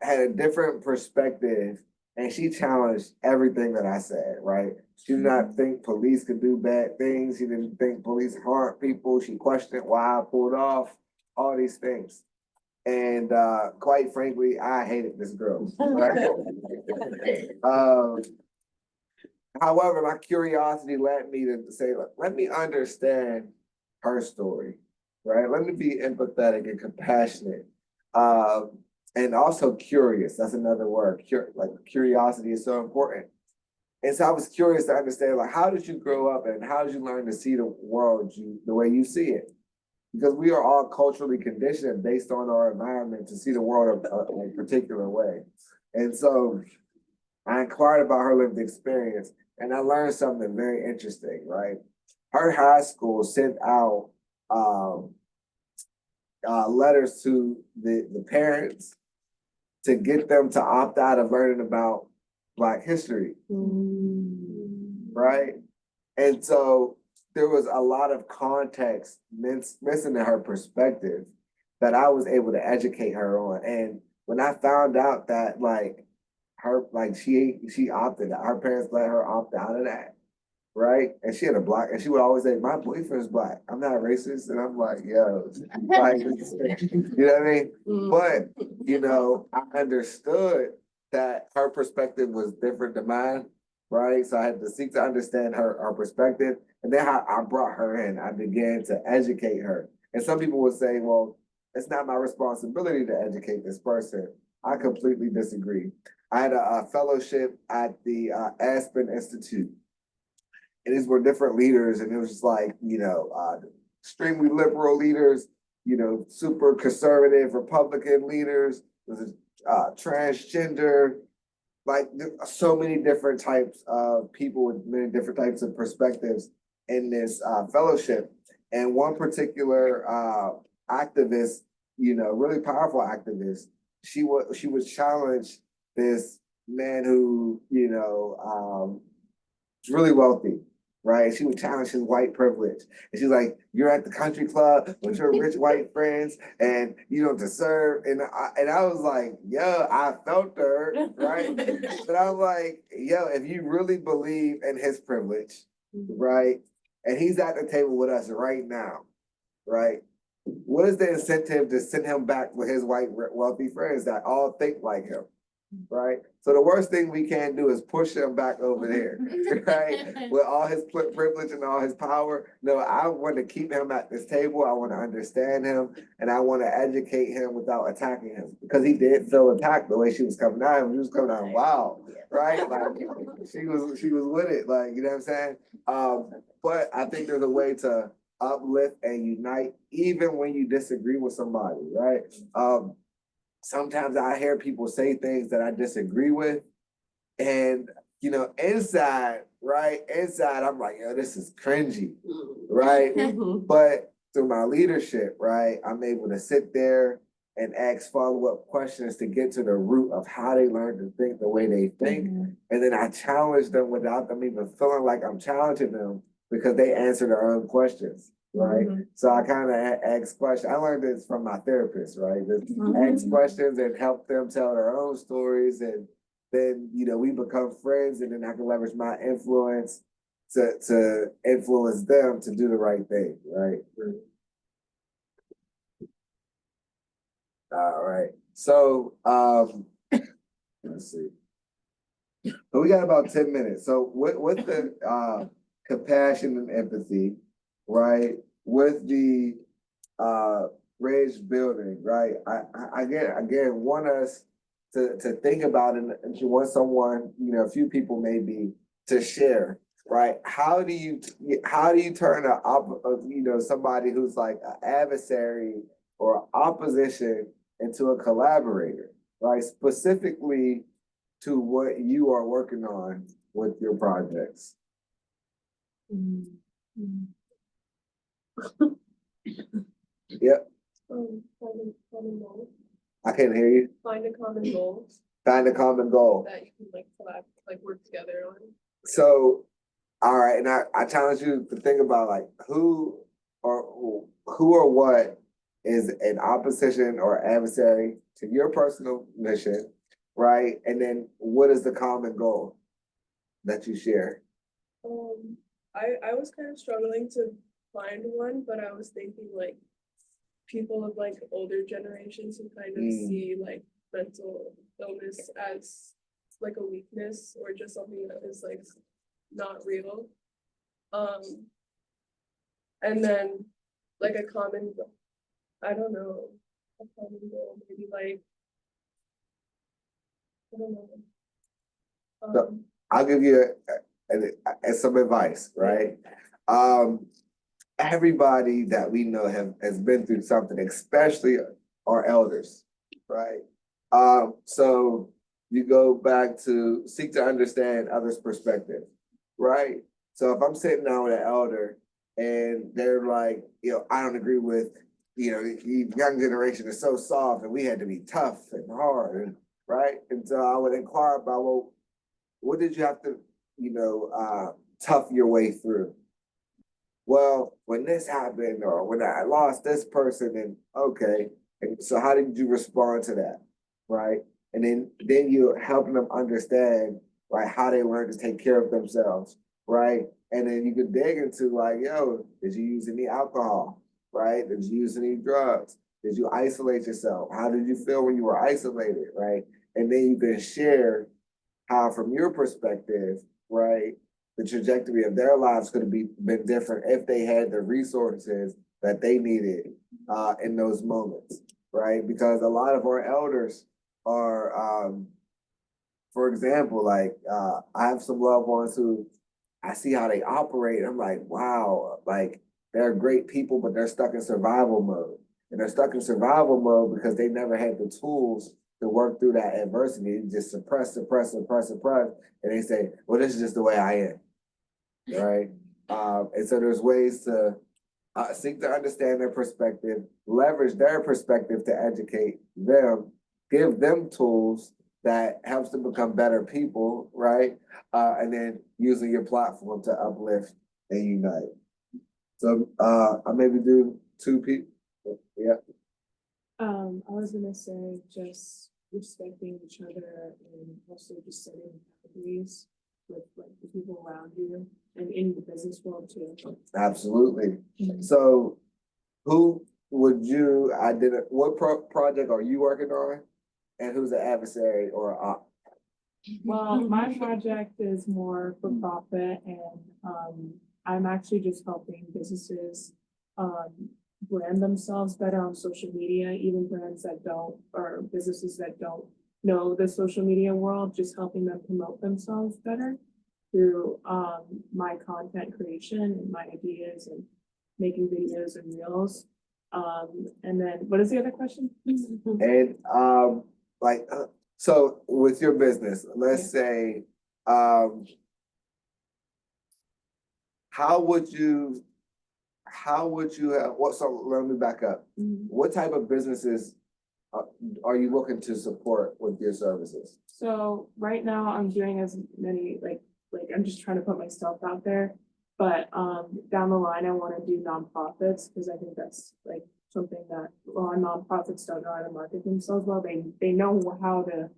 had a different perspective, and she challenged everything that I said, right? She did not think police could do bad things. She didn't think police harm people. She questioned why I pulled off, all these things. And quite frankly, I hated this girl. Right? However, my curiosity led me to say, look, let me understand her story, right? Let me be empathetic and compassionate. And also curious. That's another word. Curiosity is so important. And so I was curious to understand, like, how did you grow up and how did you learn to see the world the way you see it? Because we are all culturally conditioned based on our environment to see the world a particular way. And so I inquired about her lived experience, and I learned something very interesting, right? Her high school sent out letters to the parents to get them to opt out of learning about Black history, right? And so there was a lot of context missing in her perspective that I was able to educate her on. And when I found out that she opted out, her parents let her opt out of that, right? And she had and she would always say, my boyfriend's Black. I'm not racist. And I'm like, yo, like, you know what I mean? But, I understood that her perspective was different than mine, right? So I had to seek to understand her perspective. And then I brought her in. I began to educate her. And some people would say, well, it's not my responsibility to educate this person. I completely disagree. I had a fellowship at the Aspen Institute. And these were different leaders, and it was just like, extremely liberal leaders, super conservative Republican leaders, transgender, like so many different types of people with many different types of perspectives in this fellowship. And one particular activist, really powerful activist, she would challenge this man who, is really wealthy, right? She would challenge his white privilege. And she's like, you're at the country club with your rich white friends and you don't deserve. And I was like, yo, I felt her, right? But I'm like, yo, if you really believe in his privilege, right? And he's at the table with us right now, right? What is the incentive to send him back with his white wealthy friends that all think like him, right? So the worst thing we can do is push him back over there, right? With all his privilege and all his power. No, I want to keep him at this table. I want to understand him and I want to educate him without attacking him. Because he did feel attacked the way she was coming at him. She was coming at him, wow, right? Like she was with it, like, you know what I'm saying? But I think there's a way to uplift and unite even when you disagree with somebody, right? Sometimes I hear people say things that I disagree with, and you know, inside, right? Inside, I'm like, yo, this is cringy, right? Mhm. But through my leadership, right, I'm able to sit there and ask follow-up questions to get to the root of how they learn to think the way they think. And then I challenge them without them even feeling like I'm challenging them because they answer their own questions, right? So I kind of ask questions. I learned this from my therapist, right? Just ask questions and help them tell their own stories. And then, you know, we become friends and then I can leverage my influence to influence them to do the right thing, right? All right. So, let's see. So we got about 10 minutes. So with the compassion and empathy, right? With the bridge building, right? I again want us to think about it and to want someone, you know, a few people maybe to share, right? How do you turn you know, somebody who's like an adversary or opposition into a collaborator, right? Specifically to what you are working on with your projects. Yep, Find a common goal. I can't hear you. Find a common goal Find a common goal. that you can like collab, like work together on. So, all right, and I challenge you to think about like who or what is an opposition or adversary to your personal mission, right? And then what is the common goal that you share? I was kind of struggling to find one, but I was thinking like people of like older generations who kind of see like mental illness as like a weakness or just something that is like not real. And then like a common, I don't know, a common goal, maybe like, I don't know. I'll give you some advice, right? Everybody that we know has been through something, especially our elders, right? So you go back to seek to understand others' perspective, right? So if I'm sitting down with an elder and they're like, you know, I don't agree with, you know, the young generation is so soft and we had to be tough and hard, and, right? And so I would inquire about, well, what did you have to, you know, tough your way through? Well, when this happened or when I lost this person, and okay, and so how did you respond to that, right? And then you're helping them understand, right, how they learn to take care of themselves, right? And then you could dig into like, yo, did you use any alcohol, right? Did you use any drugs? Did you isolate yourself? How did you feel when you were isolated, right? And then you can share how, from your perspective, right, the trajectory of their lives could have been different if they had the resources that they needed in those moments, right? Because a lot of our elders are, for example, like I have some loved ones who I see how they operate. I'm like, wow, like they're great people, but they're stuck in survival mode. And they're stuck in survival mode because they never had the tools to work through that adversity. They just suppress. And they say, well, this is just the way I am, right? And so there's ways to seek to understand their perspective, leverage their perspective to educate them, give them tools that helps them become better people, right? And then using your platform to uplift and unite. So I maybe do two people. Yeah. I was gonna say just respecting each other and also just setting boundaries with like the people around you and in the business world too. Absolutely. So who would you identify, what project are you working on? and who's an adversary or a op? Well, my project is more for profit and, I'm actually just helping businesses, brand themselves better on social media, even brands that don't, or businesses that don't know the social media world, just helping them promote themselves better through, my content creation and my ideas and making videos and reels. And then, what is the other question? And like, so with your business, let's say, how would you have, what, so let me back up. Mhm. What type of businesses are you looking to support with your services? So right now I'm doing as many, like I'm just trying to put myself out there. But down the line, I want to do nonprofits because I think that's like something that a lot of nonprofits don't know how to market themselves well. They know how to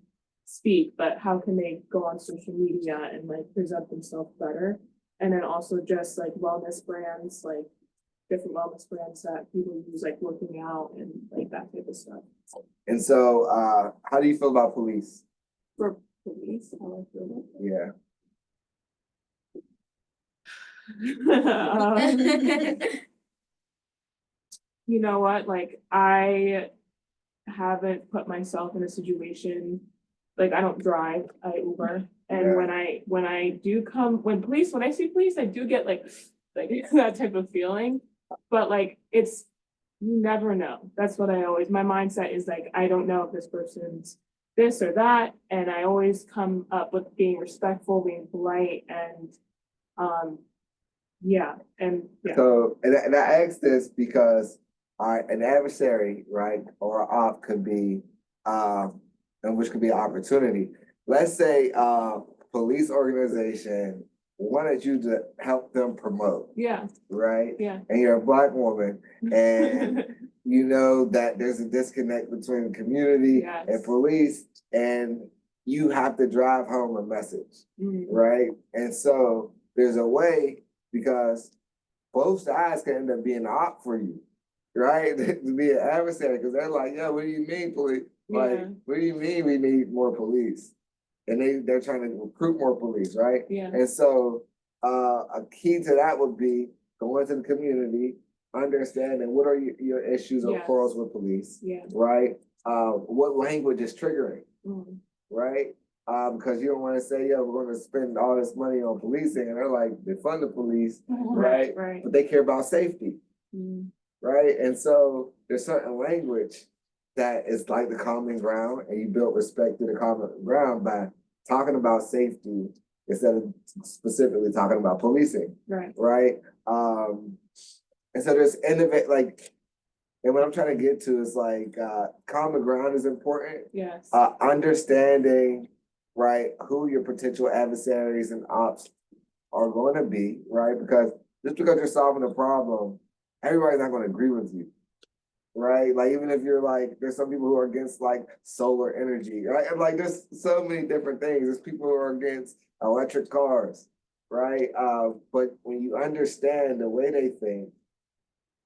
speak, but how can they go on social media and like present themselves better? And then also just like wellness brands, like different wellness brands that people use, like working out and like that type of stuff. And so, how do you feel about police? For police, how I feel about Yeah, that. You know what, like, I haven't put myself in a situation, like, I don't drive, I Uber. And Yeah. when I do come, when I see police, I do get like that type of feeling. But like, it's, you never know. That's what I always, my mindset is like, I don't know if this person's this or that. And I always come up with being respectful, being polite and, yeah, and yeah. so, and I ask this because, an adversary, right, or an op could be, and which could be an opportunity. Let's say, police organization wanted you to help them promote, Yeah, right? yeah. And you're a Black woman, and you know that there's a disconnect between the community Yes. and police, and you have to drive home a message, Mm, right? And so there's a way, because both sides can end up being an op for you, right? To be an adversary, because they're like, yeah, what do you mean police? Like, Yeah. what do you mean we need more police? And they're trying to recruit more police, right? Yeah. And so a key to that would be going to the community, understanding what are your issues or Yes. quarrels with police, Yeah. right? What language is triggering, Mm, right? Because you don't want to say, yeah, we're going to spend all this money on policing, and they're like, they fund the police, right? right. But they care about safety, Mm, right? And so there's certain language that is like the common ground, and you build respect to the common ground by talking about safety instead of specifically talking about policing, right. right? And so there's innovate, like, and what I'm trying to get to is like, common ground is important. Yes. Understanding, right, who your potential adversaries and ops are going to be, right? Because just because you're solving a problem, everybody's not going to agree with you, right? Like, even if you're like, there's some people who are against like solar energy, right? And like, there's so many different things. There's people who are against electric cars, right? But when you understand the way they think,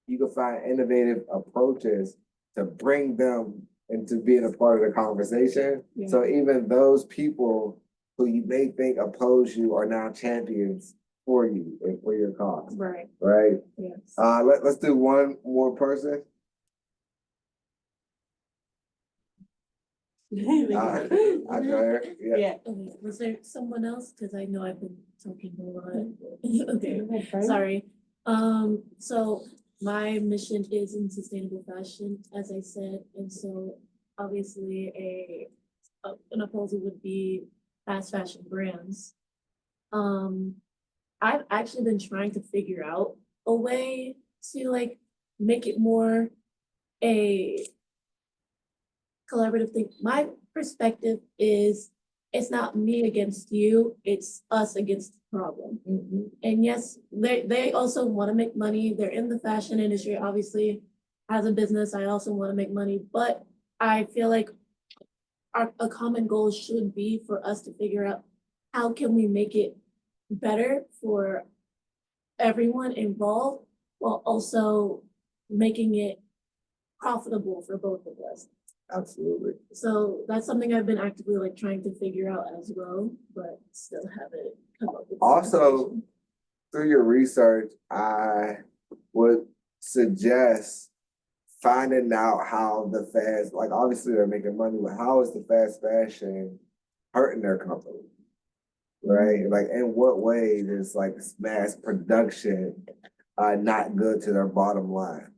you can find innovative approaches to bring them into being a part of the conversation. Yeah. So even those people who you may think oppose you are now champions for you and for your cause, Right. right? Yes. Let's do one more person. I go here, yeah. Yeah. Okay, was there someone else? Cause I know I've been talking a lot. Okay, sorry. So my mission is in sustainable fashion, as I said, and so obviously an opposal would be fast fashion brands. I've actually been trying to figure out a way to like make it more a collaborative thing. My perspective is it's not me against you, it's us against the problem. And yes, they also want to make money. They're in the fashion industry, obviously. As a business, I also want to make money, but I feel like a common goal should be for us to figure out how can we make it better for everyone involved while also making it profitable for both of us. Absolutely. So that's something I've been actively like trying to figure out as well, but still haven't come up with. the Also, information. through your research, I would suggest finding out how the fast, like obviously they're making money, but how is the fast fashion hurting their company? Right? Like in what way is like mass production not good to their bottom line?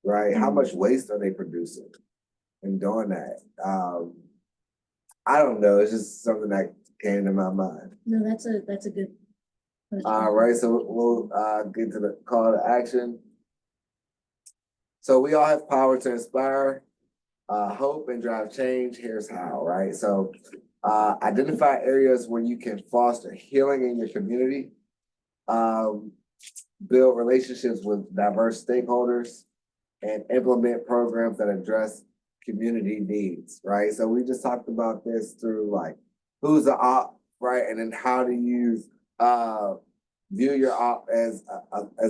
Right? How much waste are they producing in doing that? I don't know. It's just something that came to my mind. No, that's a good question. All right, so we'll get to the call to action. So we all have power to inspire, hope, and drive change. Here's how, right? So identify areas where you can foster healing in your community, build relationships with diverse stakeholders, and implement programs that address community needs, right? So we just talked about this through like who's the op, right? And then how do you view your op as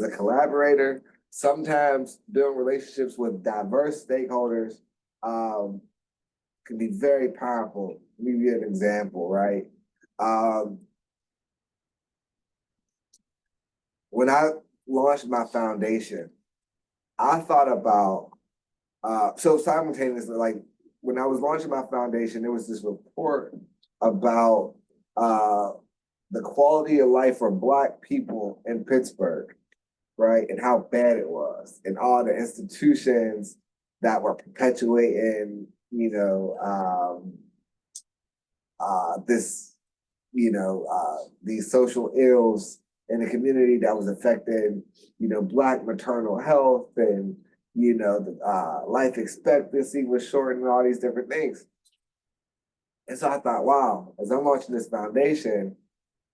a collaborator? Sometimes building relationships with diverse stakeholders can be very powerful. Let me give you an example, right? When I launched my foundation, I thought about so simultaneously, like when I was launching my foundation, there was this report about the quality of life for Black people in Pittsburgh, right? And how bad it was, and all the institutions that were perpetuating, this, these social ills in the community that was affecting, Black maternal health and, the life expectancy was shortened and all these different things. And so I thought, wow, as I'm launching this foundation,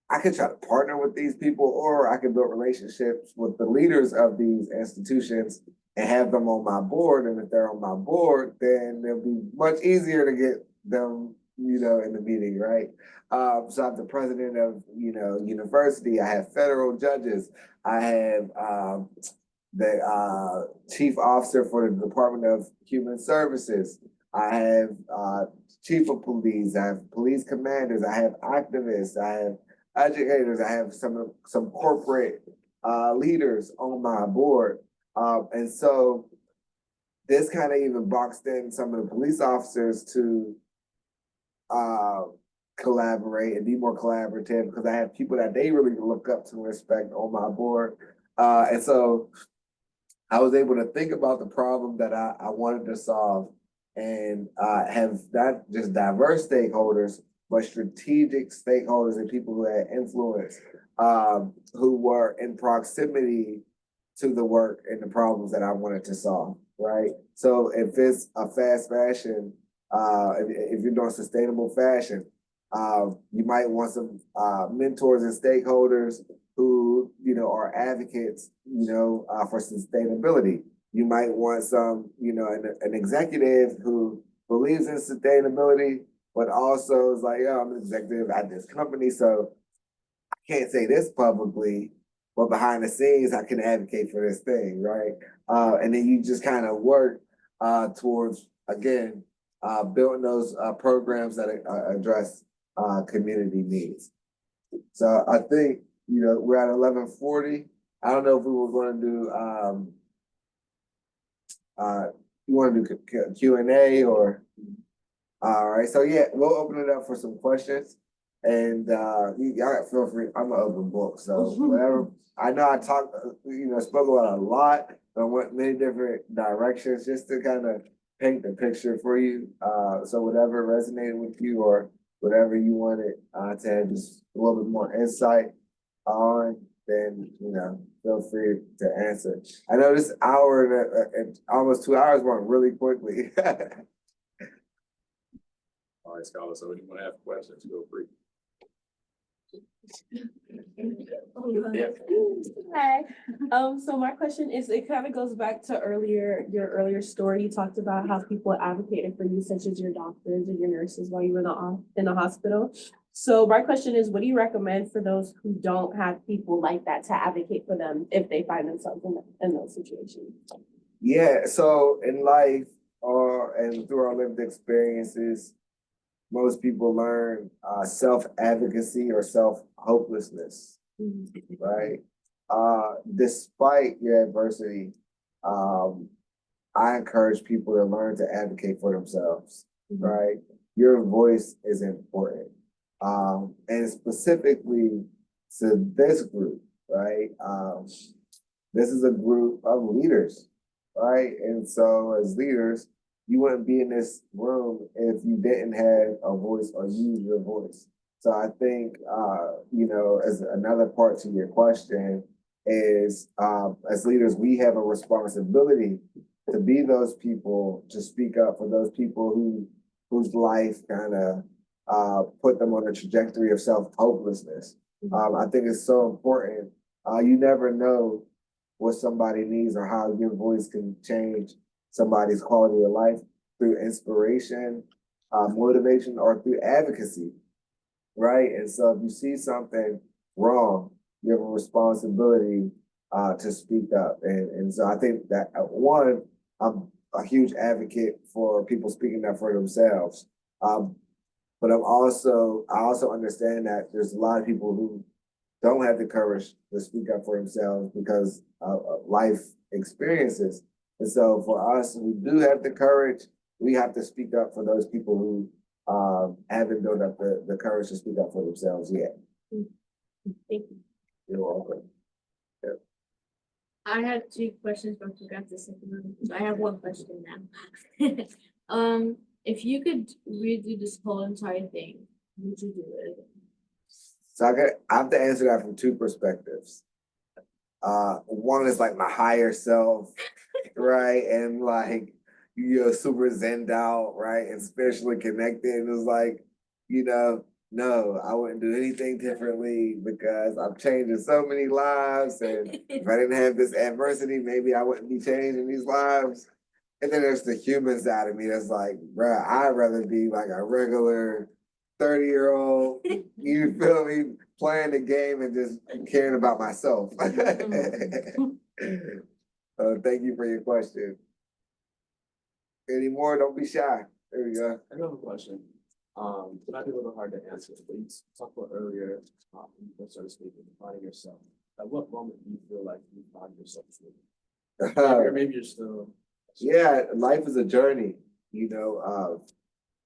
I could try to partner with these people, or I could build relationships with the leaders of these institutions and have them on my board. And if they're on my board, then it'll be much easier to get them, in the meeting, right? So I'm the president of, university. I have federal judges. I have the chief officer for the Department of Human Services. I have chief of police. I have police commanders. I have activists. I have educators. I have some corporate leaders on my board. And so this kind of even boxed in some of the police officers to collaborate and be more collaborative, because I have people that they really look up to and respect on my board. And so I was able to think about the problem that I wanted to solve, and have not just diverse stakeholders, but strategic stakeholders and people who had influence, who were in proximity to the work and the problems that I wanted to solve, right? So if it's a fast fashion, if you're doing sustainable fashion, you might want some mentors and stakeholders who, are advocates, for sustainability. You might want some, an executive who believes in sustainability, but also is like, yeah, I'm an executive at this company, so I can't say this publicly, but behind the scenes, I can advocate for this thing, right? And then you just kind of work towards, again, building those programs that address community needs. So I think, we're at 11:40. I don't know if we were going to do, you want to do Q&A or, all right. So yeah, we'll open it up for some questions, and y'all feel free. I'm an open book, so whatever. I know I talked, spoke about a lot, but I went many different directions just to kind of paint the picture for you. So whatever resonated with you, or whatever you wanted to have just a little bit more insight on, then, feel free to answer. I know this hour and almost 2 hours went really quickly. All right, Scholar, so if you want to have questions, feel free. Hi. So my question is, it kind of goes back to your earlier story. You talked about how people advocated for you, such as your doctors and your nurses, while you were in the hospital. So my question is, what do you recommend for those who don't have people like that to advocate for them if they find themselves in those situations? Yeah, so in life, and through our lived experiences, most people learn self-advocacy or self-hopelessness, right? Despite your adversity, I encourage people to learn to advocate for themselves, right? Your voice is important. And specifically to this group, right? This is a group of leaders, right? And so as leaders, you wouldn't be in this room if you didn't have a voice or use your voice. So I think, as another part to your question is, as leaders, we have a responsibility to be those people, to speak up for those people whose life kind of put them on a trajectory of self-hopelessness. I think it's so important. You never know what somebody needs or how your voice can change somebody's quality of life through inspiration, motivation, or through advocacy, right? And so if you see something wrong, you have a responsibility to speak up. And so I think that one, I'm a huge advocate for people speaking up for themselves. But I also understand that there's a lot of people who don't have the courage to speak up for themselves because of life experiences. And so for us who do have the courage, we have to speak up for those people who haven't built up the courage to speak up for themselves yet. Thank you. You're welcome. I had two questions, but I forgot the second one. So I have one question now. If you could redo this whole entire thing, would you do it again? So I have to answer that from two perspectives. One is like my higher self, right? And like you're super zened out, right? And spiritually connected. And it's like, no, I wouldn't do anything differently because I'm changing so many lives. And if I didn't have this adversity, maybe I wouldn't be changing these lives. And then there's the human side of me that's like, bruh, I'd rather be like a regular 30-year-old, you feel me, playing the game and just caring about myself. Thank you for your question. Any more? Don't be shy. There we go. I have a question. It might be a little hard to answer, but you talked about earlier, when you first started speaking, finding yourself. At what moment do you feel like you found yourself? Or maybe you're still. Yeah, life is a journey,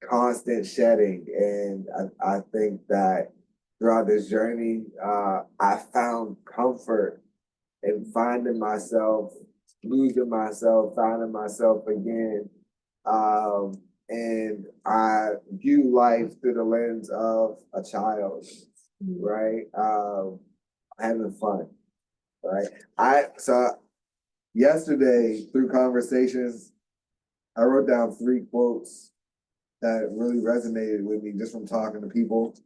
constant shedding. And I think that throughout this journey, I found comfort in finding myself, losing myself, finding myself again. And I view life through the lens of a child, right? Having fun, right? So yesterday through conversations, I wrote down 3 quotes that really resonated with me just from talking to people.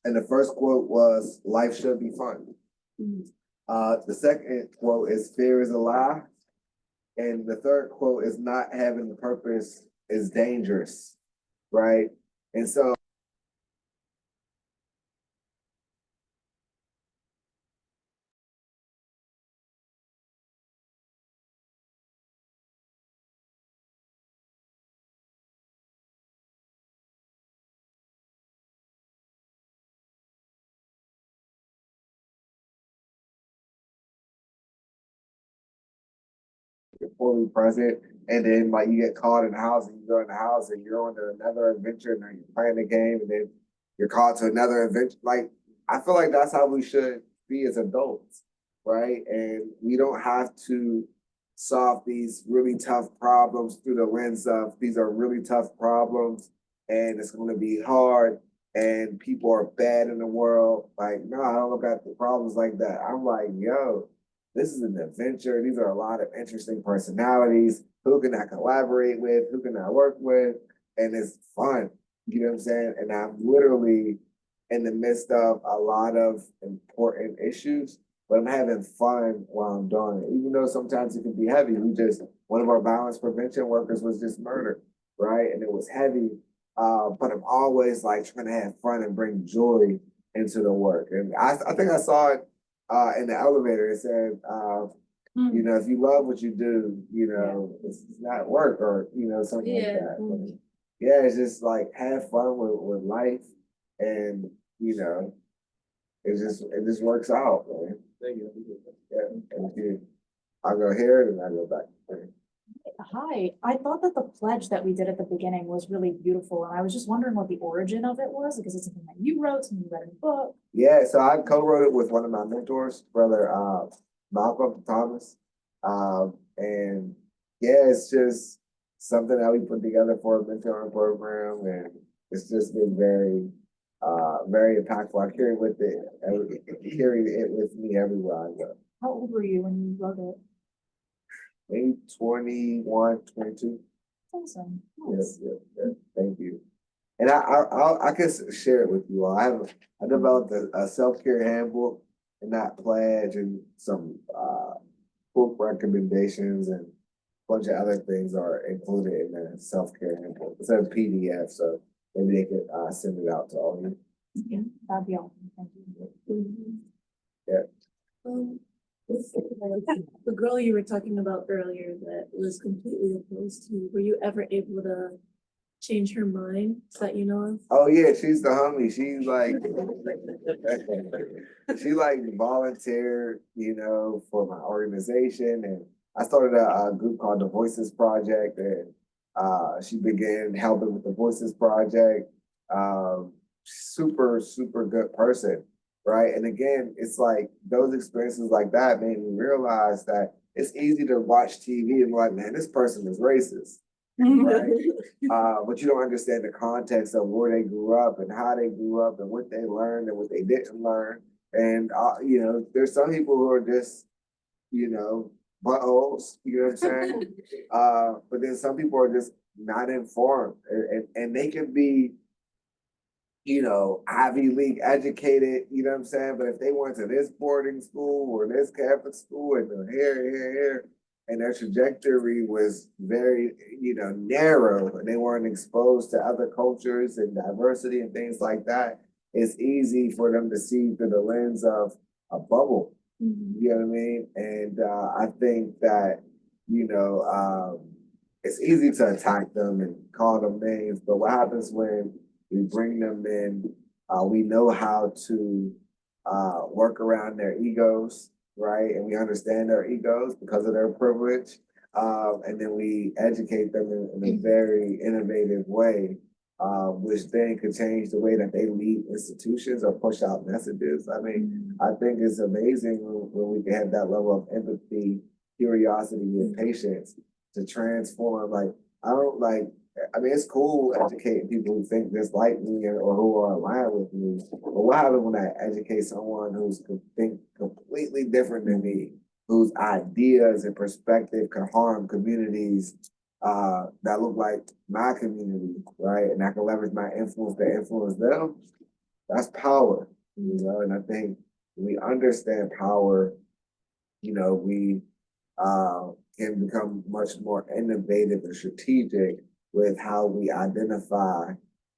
And the first quote was, "Life should be fun." The second quote is, "Fear is a lie." And the third quote is, "Not having a purpose is dangerous," right? And so you're fully present, and then like you get caught in the house and you go in the house and you're on to another adventure and then you're playing the game and then you're caught to another adventure. Like I feel like that's how we should be as adults, right? And we don't have to solve these really tough problems through the lens of these are really tough problems and it's going to be hard and people are bad in the world. Like, no, I don't look at the problems like that. I'm like, yo, this is an adventure. These are a lot of interesting personalities. Who can I collaborate with? Who can I work with? And it's fun. You know what I'm saying? And I'm literally in the midst of a lot of important issues, but I'm having fun while I'm doing it. Even though sometimes it can be heavy. One of our violence prevention workers was just murdered, right? And it was heavy. But I'm always like trying to have fun and bring joy into the work. And I think I saw it in the elevator. It said, You know, if you love what you do, you know, it's not work or, you know, something like Yeah. that. But, yeah, it's just like have fun with life and, you know, it just works out, man. Thank you. Yeah, thank you. I go here and I go back. Hi, I thought that the pledge that we did at the beginning was really beautiful, and I was just wondering what the origin of it was, because it's something that you wrote, something you read in a book. Yeah, so I co-wrote it with one of my mentors, brother Malcolm Thomas. And yeah, it's just something that we put together for a mentoring program, and it's just been very impactful. I carry it with me everywhere I go. How old were you when you wrote it? Maybe 21, 22. Awesome. Yes, yes, thank you. And I can share it with you all. I developed a self-care handbook and that pledge and some book recommendations and a bunch of other things are included in the self-care handbook. It's a PDF, so maybe they could send it out to all of you. Yeah, that'd be awesome. Thank you. Yeah. With the girl you were talking about earlier that was completely opposed to, were you ever able to change her mind that you know of? Oh yeah, she's the homie. She's like, she like volunteered, you know, for my organization, and I started a group called the Voices Project, and she began helping with the Voices Project. Super good person, right? And again, it's like those experiences like that made me realize that it's easy to watch TV and be like, man, this person is racist. Right? But you don't understand the context of where they grew up and how they grew up and what they learned and what they didn't learn. And you know, there's some people who are just, you know, buttholes, you know what I'm saying? But then some people are just not informed and they can be, you know, Ivy League educated, you know what I'm saying? But if they went to this boarding school or this Catholic school and they're here, and their trajectory was very, you know, narrow, and they weren't exposed to other cultures and diversity and things like that, it's easy for them to see through the lens of a bubble. You know what I mean? And I think that, you know, it's easy to attack them and call them names, but what happens when we bring them in, we know how to work around their egos, right? And we understand their egos because of their privilege. And then we educate them in a very innovative way, which then could change the way that they lead institutions or push out messages. I mean, I think it's amazing when we can have that level of empathy, curiosity, and patience to transform. Like, I mean, it's cool educating people who think just like me or who are aligned with me. But what happens when I educate someone who's think completely different than me, whose ideas and perspective can harm communities that look like my community, right? And I can leverage my influence to influence them. That's power, you know. And I think when we understand power, you know, we can become much more innovative and strategic with how we identify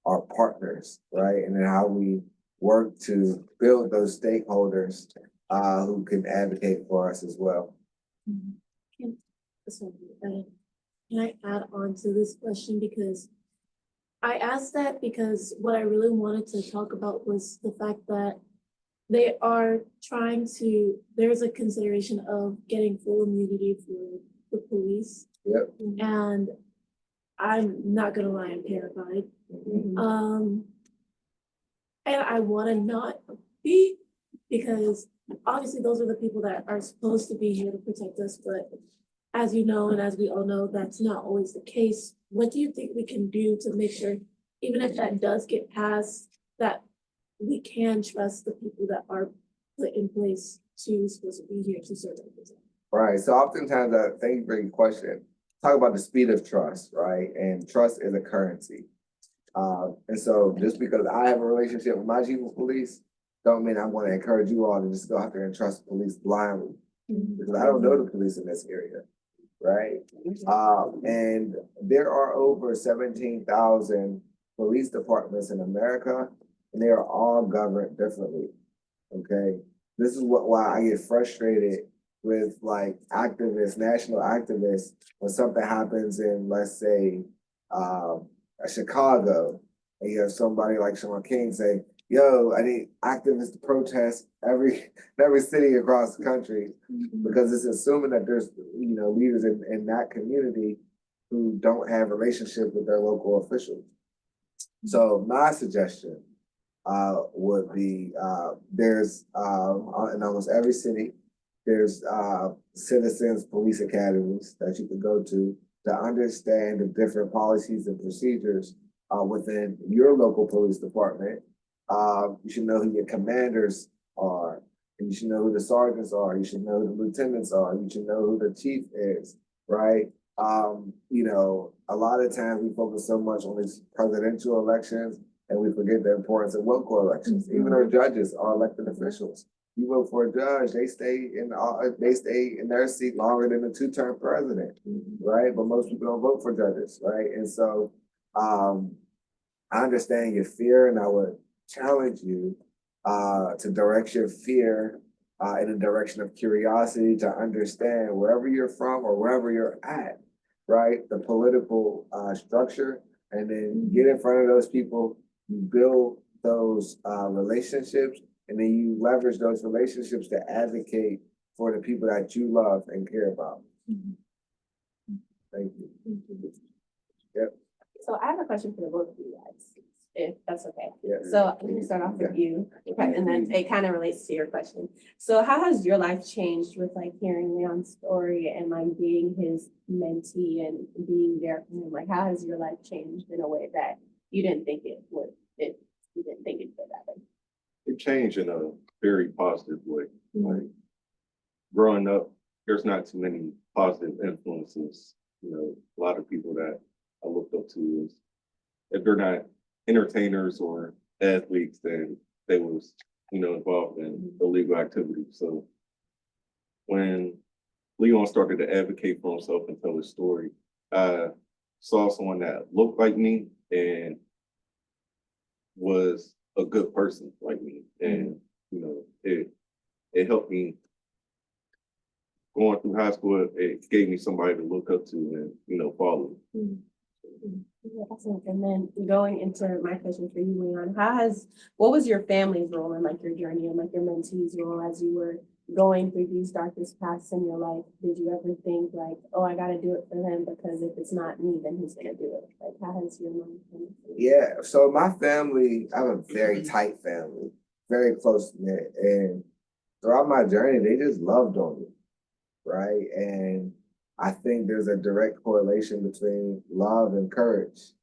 our partners, right? And then how we work to build those stakeholders who can advocate for us as well. Can I add on to this question? Because I asked that because what I really wanted to talk about was the fact that they are there's a consideration of getting full immunity for the police. Yep. And I'm not gonna lie, I'm terrified. And I wanna not be, because obviously those are the people that are supposed to be here to protect us, but as you know, and as we all know, that's not always the case. What do you think we can do to make sure, even if that does get passed, that we can trust the people that are put in place to supposed to be here to serve us? Right. So oftentimes, thank you for your question. Talk about the speed of trust, right? And trust is a currency. And so just because I have a relationship with my chief of police, don't mean I'm going to encourage you all to just go out there and trust the police blindly. Because I don't know the police in this area, right? And there are over 17,000 police departments in America, and they are all governed differently. Okay, this is why I get frustrated with like activists, national activists, when something happens in, let's say, Chicago, and you have somebody like Sean King say, yo, I need activists to protest every city across the country, because it's assuming that there's, leaders in that community who don't have relationship with their local officials. So my suggestion would be there's in almost every city, there's citizens police academies that you can go to understand the different policies and procedures within your local police department. You should know who your commanders are, and you should know who the sergeants are, you should know who the lieutenants are, you should know who the chief is, right? A lot of times we focus so much on these presidential elections and we forget the importance of local elections. Even our judges are elected officials. You vote for a judge, they stay in their seat longer than a two-term president, right? But most people don't vote for judges, right? And so I understand your fear, and I would challenge you to direct your fear in a direction of curiosity, to understand wherever you're from or wherever you're at, right? The political structure, and then get in front of those people, you build those relationships, and then you leverage those relationships to advocate for the people that you love and care about. Thank you. Yep. So I have a question for the both of you guys, if that's okay. Yeah. So let me start off with you, okay, and then it kind of relates to your question. So how has your life changed with like hearing Leon's story and like being his mentee and being there for him? Like, how has your life changed in a way that you didn't think it would, if you didn't think it could happen? It changed in a very positive way. Mhm. Like growing up, there's not too many positive influences. A lot of people that I looked up to is, if they're not entertainers or athletes, then they was, involved in illegal activity. So when Leon started to advocate for himself and tell his story, I saw someone that looked like me and was a good person like me. And, it helped me going through high school. It gave me somebody to look up to and, follow. Yeah, awesome. And then going into my question for you, Leon, what was your family's role in like your journey and like your mentee's role as you were going through these darkest paths in your life? Did you ever think like, oh, I gotta do it for him, because if it's not me, then who's gonna do it? Like, how has your mom been? Yeah, so my family, I have a very tight family, very close knit, and throughout my journey, they just loved on me, right? And I think there's a direct correlation between love and courage,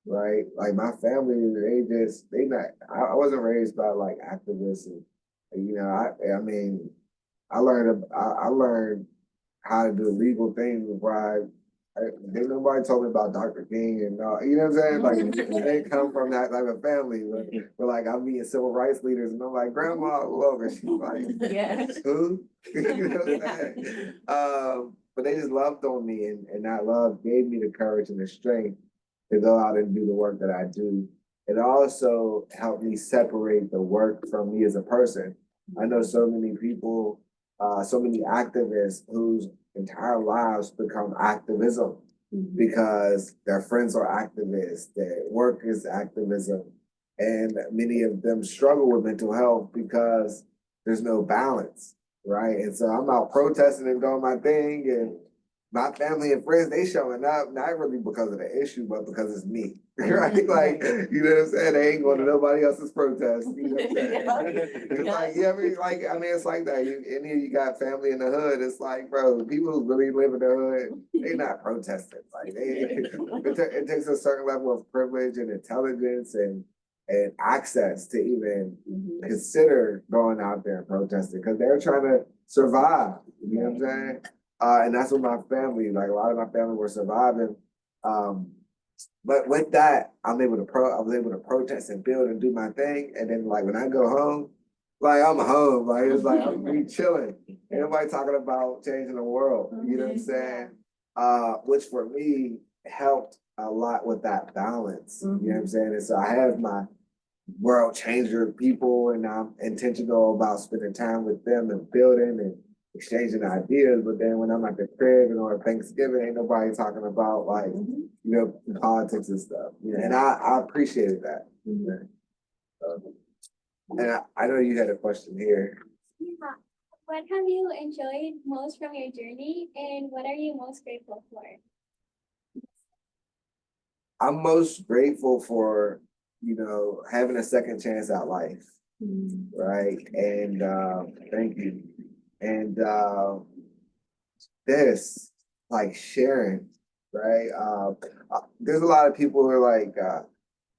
right? Like my family, I wasn't raised by like activists, and I learned how to do legal things before nobody told me about Dr. King and you know what I'm saying? Like I didn't come from that type of family, but like I'm meeting civil rights leaders and I'm like, Grandma, whoever. She's like, Yeah. who? You know what I'm saying? But they just loved on me, and that love gave me the courage and the strength to go out and do the work that I do. It also helped me separate the work from me as a person. I know so many people, so many activists whose entire lives become activism because their friends are activists, their work is activism, and many of them struggle with mental health because there's no balance, right? And so I'm out protesting and doing my thing, and my family and friends, they showing up, not really because of the issue, but because it's me, right? Like, you know what I'm saying? They ain't going to nobody else's protest, you know what I'm saying? It's like, it's like that. Any of you got family in the hood, it's like, bro, people who really live in the hood, they not protesting. Like, it takes a certain level of privilege and intelligence and access to even consider going out there and protesting, because they're trying to survive, you know what I'm saying? And that's what my family, like a lot of my family were surviving. But with that, I was able to protest and build and do my thing. And then like when I go home, like I'm home, like it's like I'm really chilling. Ain't nobody talking about changing the world, you know what I'm saying? Which for me helped a lot with that balance, you know what I'm saying? And so I have my world changer people, and I'm intentional about spending time with them and building and exchanging ideas, but then when I'm at the crib and on Thanksgiving, ain't nobody talking about like, you know, politics and stuff. You know, and I appreciated that. And I know you had a question here. Yeah. What have you enjoyed most from your journey and what are you most grateful for? I'm most grateful for, you know, having a second chance at life. Right. And thank you. And this, like sharing, right? There's a lot of people who are like,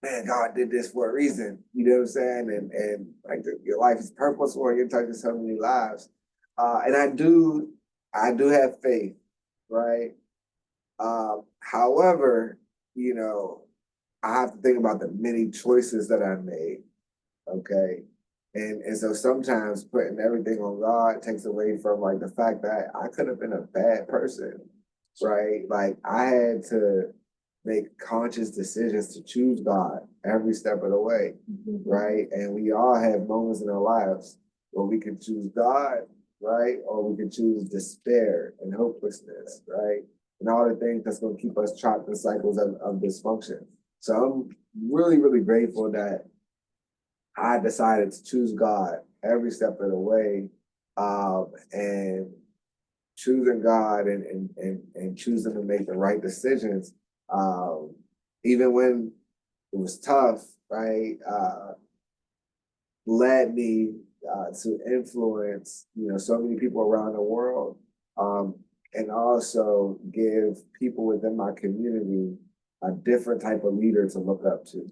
man, God did this for a reason. You know what I'm saying? And like your life is purposeful and you're touching so many lives. And I do have faith, right? However, you know, I have to think about the many choices that I made. Okay. And so sometimes putting everything on God takes away from like the fact that I could have been a bad person, right? Like I had to make conscious decisions to choose God every step of the way, right? And we all have moments in our lives where we can choose God, right? Or we can choose despair and hopelessness, right? And all the things that's going to keep us trapped in cycles of dysfunction. So I'm really, really grateful that I decided to choose God every step of the way, and choosing God and choosing to make the right decisions, even when it was tough, right? Led me to influence, you know, so many people around the world, and also give people within my community a different type of leader to look up to.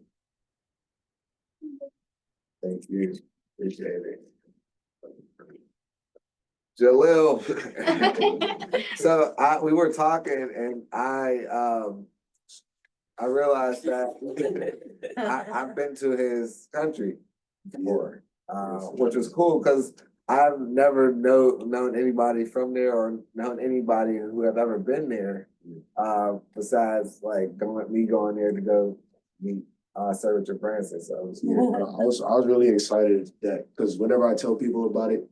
Thank you. Appreciate it. Jalil. So we were talking and I realized that I've been to his country before, which was cool because I've never known anybody from there or known anybody who have ever been there, besides like going there to go meet Sir Richard Branson. So Yeah, I was really excited that because whenever I tell people about it,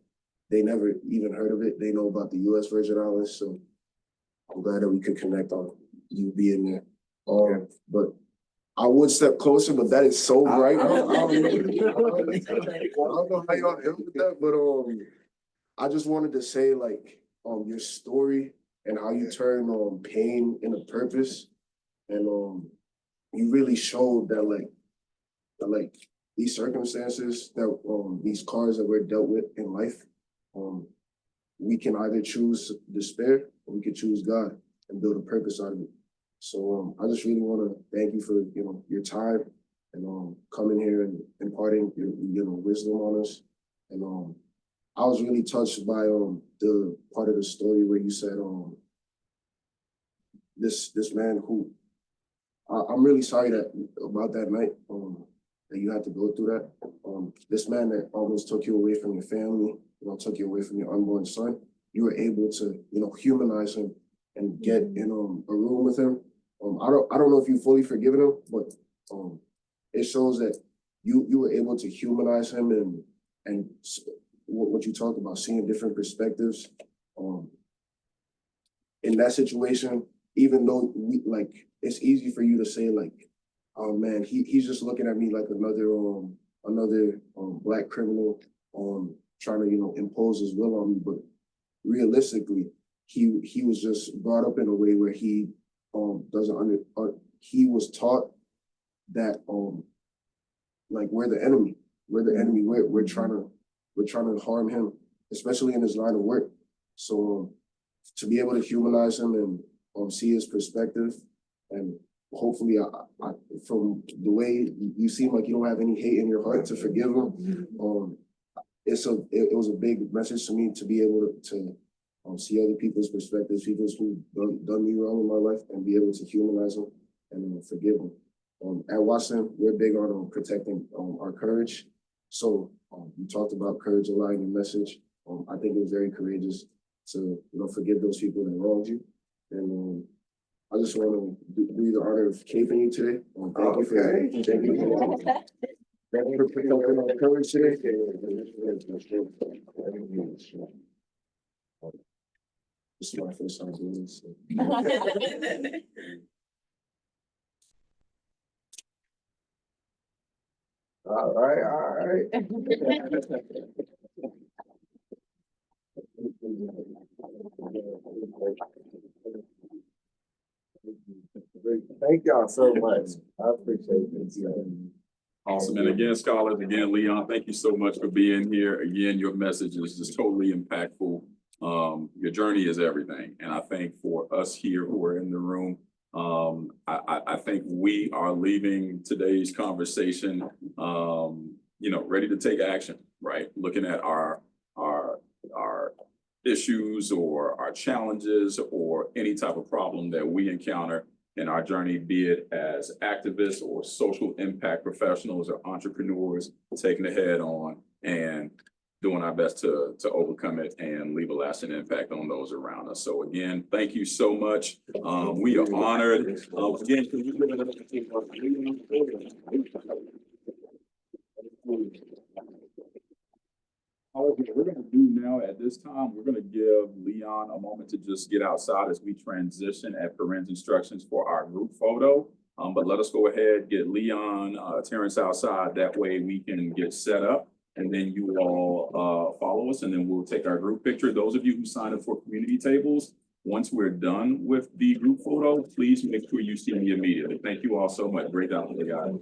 they never even heard of it. They know about the U.S. Virgin Islands, so I'm glad that we could connect on you being there. But I would step closer, but that is so bright. I don't know how y'all deal with that, but I just wanted to say like your story and how you turn pain into purpose, and you really showed that like these circumstances that these cards that we're dealt with in life, we can either choose despair or we could choose God and build a purpose out of it. So I just really want to thank you for your time and coming here and imparting your wisdom on us. And I was really touched by the part of the story where you said this man who I'm really sorry about that night that you had to go through that. This man that almost took you away from your family, took you away from your unborn son, you were able to, humanize him and get in a room with him. I don't know if you fully forgiven him, but it shows that you were able to humanize him and what you talked about, seeing different perspectives. In that situation, even though it's easy for you to say like, oh man, he's just looking at me like another black criminal trying to impose his will on me, but realistically, he was just brought up in a way where he he was taught that like we're the enemy, we're trying to harm him, especially in his line of work. So to be able to humanize him and see his perspective, and hopefully I from the way you seem like you don't have any hate in your heart to forgive him, it was a big message to me to be able to see other people's perspectives, people who done me wrong in my life, and be able to humanize them and forgive them. At Washington, we're big on protecting our courage. So you talked about courage a lot in your message. I think it was very courageous to forgive those people that wronged you. And I just want to do you the honor of caping you today. Thank you for protecting our courage today. This is my first time doing this. So. All right. Thank y'all so much. I appreciate this. Awesome. And again, scholars, again, Leon, thank you so much for being here. Again, your message is just totally impactful. Your journey is everything. And I think for us here who are in the room, I think we are leaving today's conversation, ready to take action, right? Looking at our issues or our challenges or any type of problem that we encounter in our journey, be it as activists or social impact professionals or entrepreneurs, taking it head on and doing our best to overcome it and leave a lasting impact on those around us. So again, thank you so much. We are honored. Again, can you give it what we're going to do now at this time, we're going to give Leon a moment to just get outside as we transition at Corinne's instructions for our group photo. But let us go ahead, get Leon, Terrence outside. That way we can get set up and then you all follow us and then we'll take our group picture. Those of you who signed up for community tables, once we're done with the group photo, please make sure you see me immediately. Thank you all so much. Great job, guys.